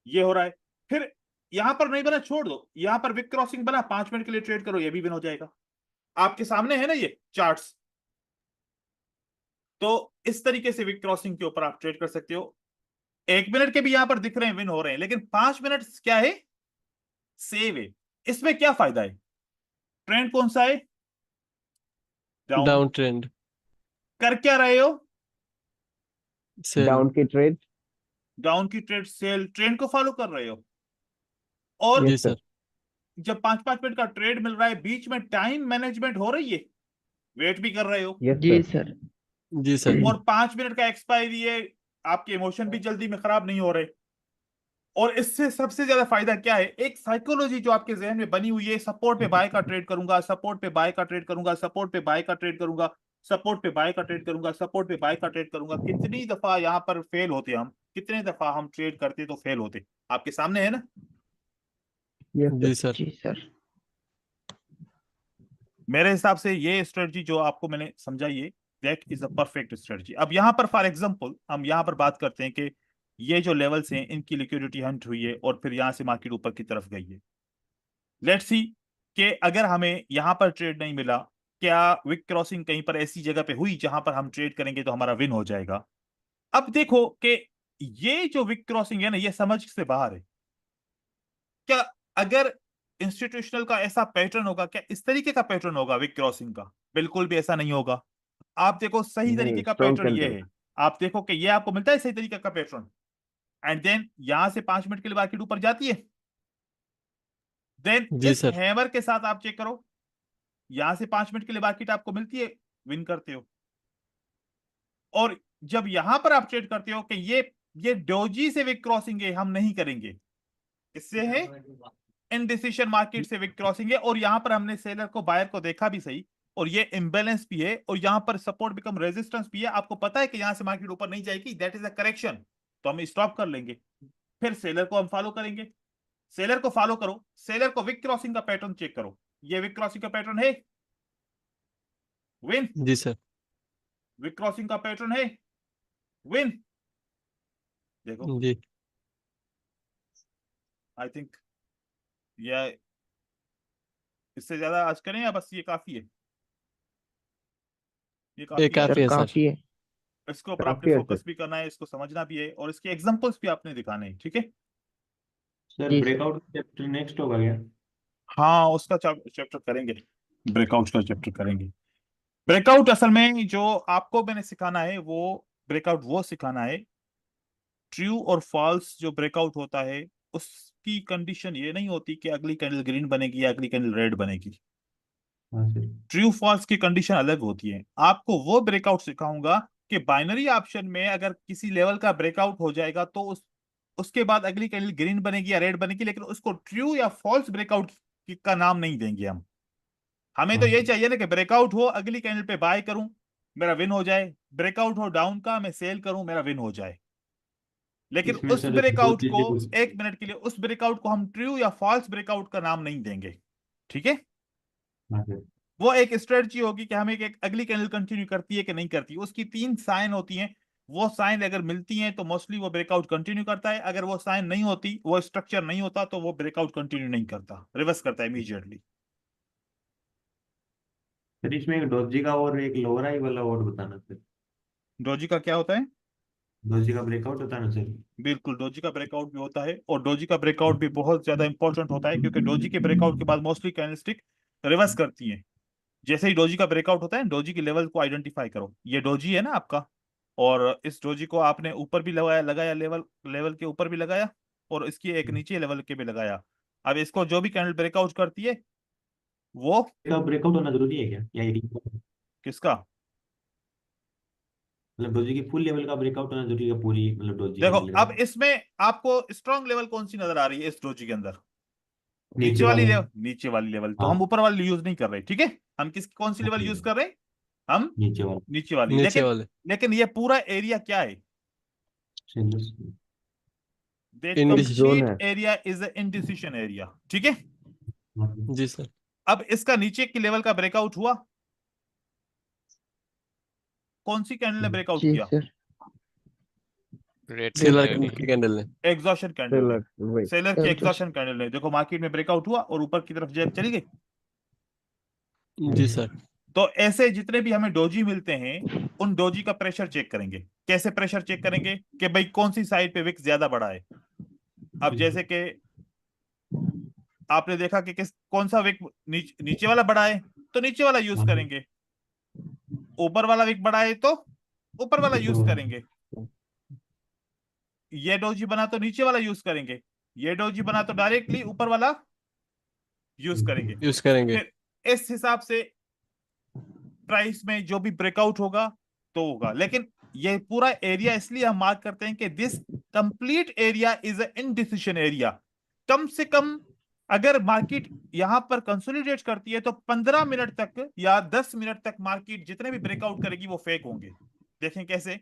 ये हो रहा है। फिर यहां पर नहीं बना, छोड़ दो, यहां पर विक क्रॉसिंग बना, 5 मिनट के लिए ट्रेड करो, ये भी विन हो जाएगा। आपके सामने है ना ये चार्ट्स। तो इस तरीके से विक क्रॉसिंग के ऊपर आप ट्रेड कर सकते हो। 1 मिनट के भी यहां पर दिख रहे हैं, विन हो रहे हैं, लेकिन 5 मिनट क्या है, सेव है। इसमें क्या फायदा है? ट्रेंड कौन सा है? डाउन। Down trend. कर क्या रहे हो? सेल। Down की trade. डाउन की ट्रेड, सेल, ट्रेंड को फॉलो कर रहे हो। और जी Yes, sir. सर। जब 5-5 मिनट का ट्रेड मिल रहा है, बीच में टाइम मैनेजमेंट हो रही है, वेट भी कर रहे हो, Yes, जी sir. सर। जी सर। और 5 मिनट का एक्सपायरी है, आपके इमोशन भी जल्दी में खराब नहीं हो रहे। और इससे सबसे ज्यादा फायदा क्या है, एक साइकोलॉजी जो आपके जहन में बनी हुई है, सपोर्ट पे बाय का ट्रेड करूंगा, सपोर्ट पे बाय का ट्रेड करूंगा, सपोर्ट पे बाय का ट्रेड करूंगा, सपोर्ट पे बाय का ट्रेड करूंगा, सपोर्ट पे बाय का ट्रेड करूंगा। कितनी दफा यहाँ पर फेल होते हम, कितने दफा हम ट्रेड करते तो फेल होते, आपके सामने है ना। Yes, sir. जी सर। जी सर। मेरे हिसाब से ये स्ट्रेटजी जो आपको मैंने समझाई है, that is a perfect strategy. अब यहाँ पर फॉर एग्जांपल हम यहाँ पर बात करते हैं कि ये जो लेवल्स हैं, इनकी लिक्विडिटी हंट हुई है और फिर यहाँ से मार्केट ऊपर की तरफ गई है। लेट्स सी कि अगर हमें यहाँ पर ट्रेड नहीं मिला, क्या विक क्रॉसिंग कहीं पर ऐसी जगह पे हुई जहां पर हम ट्रेड करेंगे तो हमारा विन हो जाएगा। अब देखो कि ये जो विक क्रॉसिंग है ना, ये समझ से बाहर है। क्या अगर इंस्टीट्यूशनल का ऐसा पैटर्न होगा, क्या इस तरीके का पैटर्न होगा विक क्रॉसिंग का? बिल्कुल भी ऐसा नहीं होगा। आप देखो सही तरीके नहीं, का strong पैटर्न ये control. है, आप देखो कि ये आपको मिलता है सही तरीके का पैटर्न, एंड देन यहां से 5 मिनट के लिए मार्केट ऊपर जाती है, देन जी इस सर। हैमर के साथ आप चेक करो, यहां से 5 मिनट के लिए मार्केट आपको मिलती है, विन करते हो। और जब यहां पर आप ट्रेड करते हो कि ये डोजी से विक क्रॉसिंग है, हम नहीं करेंगे, इससे है इनडिसीजन मार्केट से विक क्रॉसिंग है, और यहाँ पर हमने सेलर को बायर को देखा भी सही, और ये इम्बैलेंस भी है, और यहाँ पर सपोर्ट बिकम रेजिस्टेंस भी है। आपको पता है कि यहाँ से मार्केट ऊपर नहीं जाएगी, दैट इज अ करेक्शन, तो हम स्टॉप कर लेंगे। फिर सेलर को हम फॉलो करेंगे। सेलर को फॉलो करो, सेलर को विक क्रॉसिंग का पैटर्न चेक करो। ये विक क्रॉसिंग का पैटर्न है, विन, जी सर। विक क्रॉसिंग का पैटर्न है, विन। देखो जी आई थिंक ये इससे ज्यादा आज करें या बस ये काफी है? ये ये काफी है। काफी है सर। काफी है। इसके ऊपर काफी आपने है फोकस सर। भी करना है, इसको समझना भी है, और इसके एग्जांपल्स भी आपने दिखाने हैं, ठीक है? सर जी सर। ब्रेकआउट चैप्टर नेक्स्ट होगा क्या? हाँ, उसका चैप्टर करेंगे, ब्रेकआउट का चैप्टर करेंगे। ब्रेकआउट असल में जो आपको मैंने सिखाना है वो ब्रेकआउट वो सिखाना है, ट्रू और फॉल्स जो ब्रेकआउट होता है उसकी कंडीशन ये नहीं होती कि अगली कैंडल ग्रीन बनेगी या अगली कैंडल रेड बनेगी। हाँ सर। ट्रू फॉल्स की कंडीशन अलग होती है। आपको वो ब्रेकआउट सिखाऊंगा कि बाइनरी ऑप्शन में अगर किसी लेवल का ब्रेकआउट हो जाएगा तो उसके बाद अगली कैंडल ग्रीन बनेगी या रेड बनेगी, लेकिन उसको ट्रू या फॉल्स ब्रेकआउट का नाम नहीं देंगे हम। हमें तो हाँ ये सर। चाहिए ना कि ब्रेकआउट हो, अगली कैंडल पे बाय करूं, मेरा विन हो जाए, ब्रेकआउट हो डाउन का, मैं सेल करूं, मेरा विन हो जाए। लेकिन इसमें उस सर दो ब्रेकआउट को, चीजें कुछ। एक मिनट के लिए, उस ब्रेकआउट को हम ट्रू या फॉल्स ब्रेकआउट का नाम नहीं देंगे, ठीक है? हाँ सर। वो एक स्ट्रेटजी होगी कि हमें एक अगली कैंडल कंटिन्यू करती है कि नहीं करती, उसकी 3 साइन होती हैं। वो साइन अगर मिलती हैं तो मोस्टली वो ब्रेकआउट कंटिन्यू करता है, अगर वो साइन नहीं होती, वो स्ट्रक्चर नहीं होता, तो वो ब्रेकआउट कंटिन्यू नहीं करता, रिवर्स करता है इमीडिएटली। सर इसमें एक डोजी का और एक लोअर हाई वाला और बताना सर। डोजी का क्या होता है? डोजी का ब्रेकआउट होता है ना सर? बिल्कुल, डोजी का ब्रेकआउट भी होता है, और डोजी का ब्रेकआउट भी बहुत ज्यादा इंपॉर्टेंट होता है, क्योंकि डोजी के ब्रेकआउट के बाद मोस्टली कैंडलस्टिक रिवर्स करती हैं। जैसे ही डोजी का ब्रेकआउट होता है, डोजी के लेवल को आइडेंटिफाई करो। ये डोजी है ना आपका, और इस डोजी को आपने ऊपर भी लगाया लगाया लेवल लेवल के ऊपर भी लगाया, और इसकी एक नीचे लेवल के भी लगाया। अब इसको जो भी कैंडल ब्रेकआउट करती है वो का ब्रेकआउट होना जरूरी है क्या, या एक किसका? मतलब डोजी की फुल लेवल का ब्रेकआउट होना जरूरी है पूरी, मतलब डोजी देखो कैंडल अब का? इसमें आपको स्ट्रॉन्ग लेवल कौन सी नजर आ रही है इस डोजी के अंदर? नीचे नीचे वाली वाला। लेवल, नीचे वाली लेवल तो हाँ। हम ऊपर वाली यूज नहीं कर रहे, ठीक है? हम कौन सी लेवल यूज कर रहे हैं? हम नीचे वाला। नीचे वाली। नीचे लेकिन वाले लेकिन ये पूरा एरिया क्या है? दैट इंडिसीजन जोन कंप्लीट है। Area is a indecision area, ठीक है? जी सर। अब इसका नीचे की लेवल का ब्रेकआउट हुआ, कौन सी कैंडल ने ब्रेकआउट जी किया? सर। रेड सेलर कैंडल की कैंडल ने। एग्जॉशन कैंडल ने, सेलर वही। सेलर की एग्जॉशन कैंडल ने। देखो मार्केट में ब्रेकआउट हुआ और ऊपर की तरफ जैक चली गई। जी सर। तो ऐसे जितने भी हमें डोजी मिलते हैं, उन डोजी का प्रेशर चेक करेंगे। कैसे प्रेशर चेक करेंगे? कि भाई कौन सी साइड पे विक्स ज्यादा बड़ा है। अब जैसे कि आपने देखा कि कौन सा विक नीचे वाला बड़ा है, तो नीचे वाला यूज करेंगे। ऊपर वाला विक बड़ा है तो ऊपर वाला यूज करेंगे। ये डोजी बना तो नीचे वाला यूज करेंगे, ये डोजी बना तो डायरेक्टली ऊपर वाला यूज करेंगे। यूज करेंगे। फिर इस हिसाब से प्राइस में जो भी ब्रेकआउट होगा तो होगा। लेकिन ये पूरा एरिया इसलिए हम मार्क करते हैं कि this complete area is a indecision area. कम से कम अगर मार्केट यहां पर कंसोलिडेट करती है तो 15 मिनट तक या 10 मिनट तक मार्केट जितने भी ब्रेकआउट करेगी वो फेक होंगे। देखें कैसे।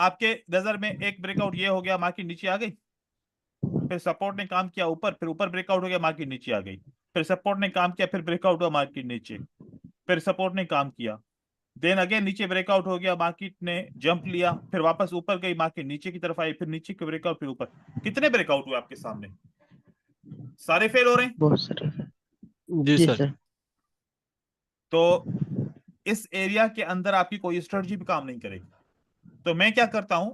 आपके नजर में एक ब्रेकआउट ये हो गया, मार्केट नीचे आ गई, फिर सपोर्ट ने काम किया ऊपर, फिर ऊपर ब्रेकआउट हो गया, मार्केट नीचे आ गई, फिर सपोर्ट ने काम किया, फिर ब्रेकआउट हुआ, मार्केट नीचे, फिर सपोर्ट ने काम किया, देन अगेन नीचे ब्रेकआउट हो गया, मार्केट ने जंप लिया, फिर वापस ऊपर गई, मार्केट नीचे की तरफ आई, फिर नीचे के ब्रेकआउट, फिर ऊपर। कितने ब्रेकआउट हुए आपके सामने? सारे फेल हो रहे हैं। बहुत सारे सर। जी जी सर। सर। तो इस एरिया के अंदर आपकी कोई स्ट्रेटजी भी काम नहीं करेगी। तो मैं क्या करता हूं,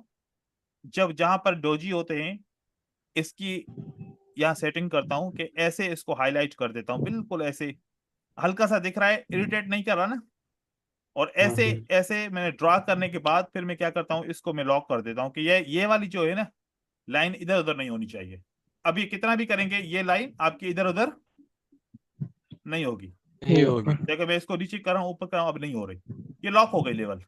जब जहां पर डोजी होते हैं इसकी यहाँ सेटिंग करता हूं कि ऐसे इसको हाईलाइट कर देता हूं, बिल्कुल ऐसे हल्का सा दिख रहा है, इरिटेट नहीं कर रहा ना। और ऐसे ऐसे मैंने ड्रा करने के बाद फिर मैं क्या करता हूं, इसको मैं लॉक कर देता हूं कि ये वाली जो है ना लाइन इधर उधर नहीं होनी चाहिए। अब ये कितना भी करेंगे ये लाइन आपकी इधर उधर नहीं होगी। नहीं होगी। देखो मैं इसको नीचे कर रहा हूं, ऊपर कर रहा हूं, अब नहीं हो रही, ये लॉक हो गई लेवल।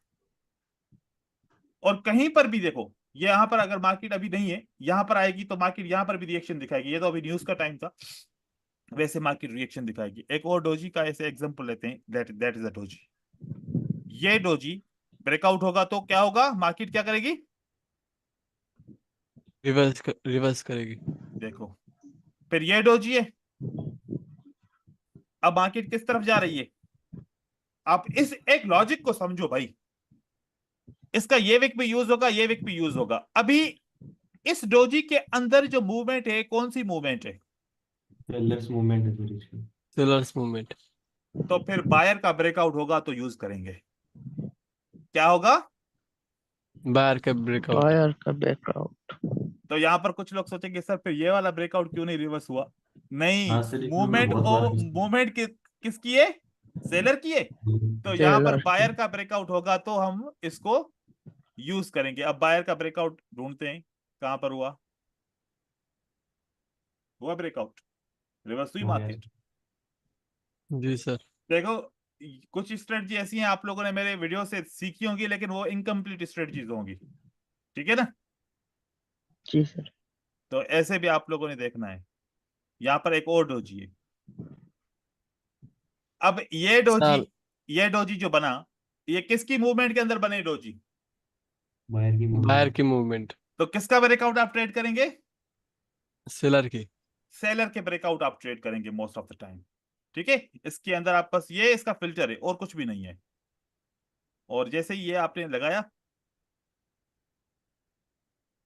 और कहीं पर भी देखो ये यहाँ पर अगर मार्केट अभी नहीं है, यहाँ पर आएगी तो मार्केट यहाँ पर भी रिएक्शन दिखाएगी। ये तो अभी न्यूज का टाइम था, वैसे मार्केट रिएक्शन दिखाएगी। एक और डोजी का ऐसे एग्जांपल लेते हैं, दैट इज अ डोजी। ये डोजी ब्रेकआउट होगा तो क्या होगा, मार्केट क्या करेगी, रिवर्स करेगी। देखो। फिर ये डोजी है, अब मार्केट किस तरफ जा रही है, आप इस एक लॉजिक को समझो भाई। इसका ये विक भी यूज होगा, ये विक भी यूज होगा। अभी इस डोजी के अंदर जो मूवमेंट है, कौन सी मूवमेंट है, सेलर्स मूवमेंट है सर इसकी। Sellers movement. तो फिर बायर का ब्रेकआउट होगा तो यूज करेंगे। क्या होगा, बायर का ब्रेकआउट। बायर का बैकआउट। तो यहाँ पर कुछ लोग सोचेंगे सर फिर ये वाला ब्रेकआउट क्यों नहीं रिवर्स हुआ। नहीं, हाँ सर, इसमें मूवमेंट बहुत बार किया। मूवमेंट किसकी है, सेलर की है। तो यहाँ पर सेलर की। बायर का ब्रेकआउट होगा तो हम इसको यूज करेंगे। अब बायर का ब्रेकआउट ढूंढते हैं, कहां पर हुआ, हुआ ब्रेकआउट, रिवर्स हुई हो गया मार्केट। जी सर। देखो, कुछ स्ट्रेटजी ऐसी हैं आप लोगों ने मेरे वीडियो से सीखी होंगी, लेकिन वो इनकम्प्लीट स्ट्रेटजीज होंगी, ठीक है ना। जी सर। तो ऐसे भी आप लोगों ने देखना है। यहाँ पर एक और डोजी है। अब सर ये डोजी जो बना, ये किसकी मूवमेंट के अंदर बने डोजी, बायर की बायर मूवमेंट। की मूवमेंट। तो किसका ब्रेकआउट आप ट्रेड करेंगे, सेलर की। सेलर के ब्रेकआउट आप ट्रेड करेंगे मोस्ट ऑफ द टाइम, ठीक है। इसके अंदर आप बस ये इसका फिल्टर है और कुछ भी नहीं है। और जैसे ही ये आपने लगाया,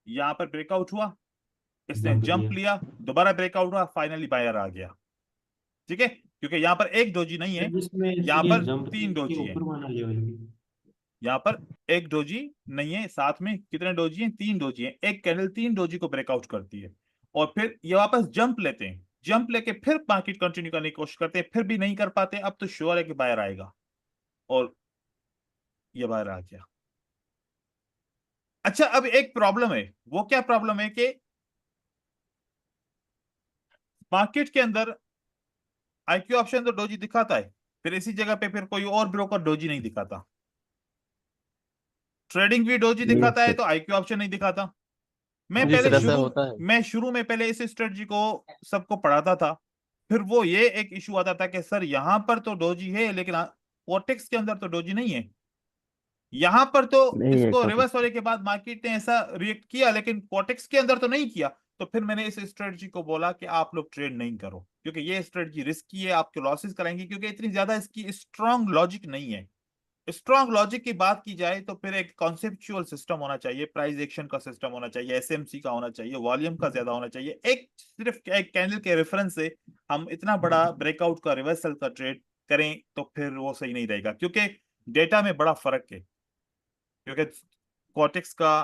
यहां पर ब्रेकआउट हुआ, इसने Jump जंप लिया। लिया, दोबारा ब्रेकआउट हुआ, फाइनली बायर आ गया, ठीक है। क्योंकि यहाँ पर एक डोजी नहीं है, जिसमें यहाँ ये पर जंप तीन के डोजी है। ऊपर वाला लेवल की। यहाँ पर एक डोजी नहीं है, साथ में कितने डोजी हैं, तीन डोजी हैं। एक कैंडल तीन डोजी को ब्रेकआउट करती है और फिर ये वापस जंप लेते हैं। जंप लेके फिर मार्केट कंटिन्यू करने की कोशिश करते हैं, फिर भी नहीं कर पाते। अब तो श्योर है कि बायर आएगा, और ये बायर आ गया। अच्छा, अब एक प्रॉब्लम है। वो क्या प्रॉब्लम है कि मार्केट के अंदर आईक्यू ऑप्शन तो डोजी दिखाता है, फिर इसी जगह पे फिर कोई और ब्रोकर डोजी नहीं दिखाता। ट्रेडिंग भी डोजी दिखाता है तो आईक्यू ऑप्शन नहीं दिखाता। मैं जी पहले सर, ऐसा होता है। मैं शुरू में पहले इस स्ट्रेटजी को सबको पढ़ाता था, फिर वो ये एक इशू आता था कि सर यहाँ पर तो डोजी है, लेकिन कोटेक्स के अंदर तो डोजी नहीं है। यहाँ पर तो नहीं है इसको कोटेक्स। रिवर्स होने के बाद मार्केट ने ऐसा रिएक्ट किया, लेकिन कोटेक्स के अंदर तो नहीं किया। तो फिर मैंने इस स्ट्रेटजी को बोला कि आप लोग ट्रेड नहीं करो, क्योंकि ये स्ट्रेटजी रिस्की है, आपके लॉसेस कराएंगे, क्योंकि इतनी ज्यादा इसकी स्ट्रॉन्ग लॉजिक नहीं है। स्ट्रॉन्ग लॉजिक की बात की जाए तो फिर एक कॉन्सेप्चुअल सिस्टम होना चाहिए, प्राइस एक्शन का सिस्टम होना चाहिए, एसएमसी का होना चाहिए, वॉल्यूम का ज्यादा होना चाहिए। एक सिर्फ एक कैंडल के रेफरेंस से हम इतना बड़ा ब्रेकआउट का रिवर्सल का ट्रेड करें तो फिर वो सही नहीं रहेगा, क्योंकि डेटा में बड़ा फर्क है। क्योंकि कोटेक्स का,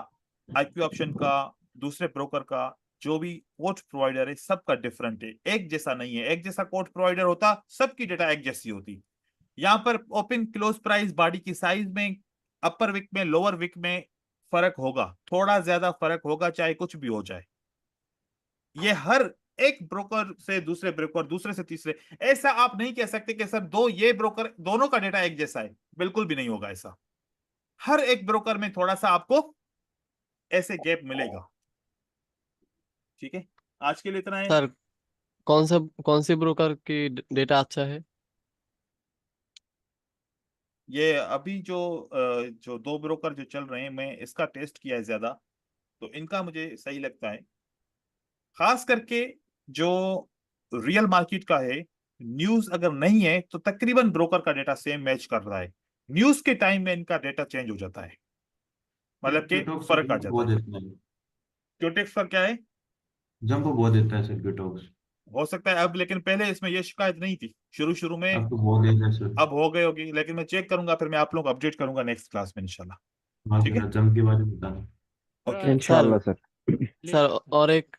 आईक्यू ऑप्शन का, दूसरे ब्रोकर का, जो भी कोट प्रोवाइडर है, सबका डिफरेंट है, एक जैसा नहीं है। एक जैसा कोट प्रोवाइडर होता, सबकी डेटा एक जैसी होती। यहाँ पर ओपन क्लोज प्राइस, बॉडी की साइज में, अपर विक में, लोअर विक में फर्क होगा, थोड़ा ज्यादा फर्क होगा, चाहे कुछ भी हो जाए। ये हर एक ब्रोकर से दूसरे ब्रोकर, दूसरे से तीसरे, ऐसा आप नहीं कह सकते कि सर दो ये ब्रोकर दोनों का डेटा एक जैसा है, बिल्कुल भी नहीं होगा ऐसा। हर एक ब्रोकर में थोड़ा सा आपको ऐसे गैप मिलेगा, ठीक है। आज के लिए इतना है। सर कौन सी ब्रोकर की डेटा अच्छा है? ये अभी जो दो ब्रोकर जो चल रहे हैं, मैं इसका टेस्ट किया है ज्यादा, तो इनका मुझे सही लगता है। खास करके जो रियल मार्केट का है, न्यूज अगर नहीं है तो तकरीबन ब्रोकर का डेटा सेम मैच कर रहा है। न्यूज के टाइम में इनका डेटा चेंज हो जाता है, मतलब कि Qtox फर्क आ jump जाता बहुत है। देता है। क्यूटेक्स का क्या है, जंप बहुत देता है सर Qtox। हो सकता है अब, लेकिन पहले इसमें ये शिकायत नहीं थी शुरू में। अब तो बहुत देता है सर। अब हो गई होगी, लेकिन मैं चेक करूंगा, फिर मैं आप लोगों को अपडेट करूंगा नेक्स्ट क्लास में इंशाल्लाह। हाँ ठीक है, सर, जंप के बारे में बताना। ओके। इंशाल्लाह सर। सर और एक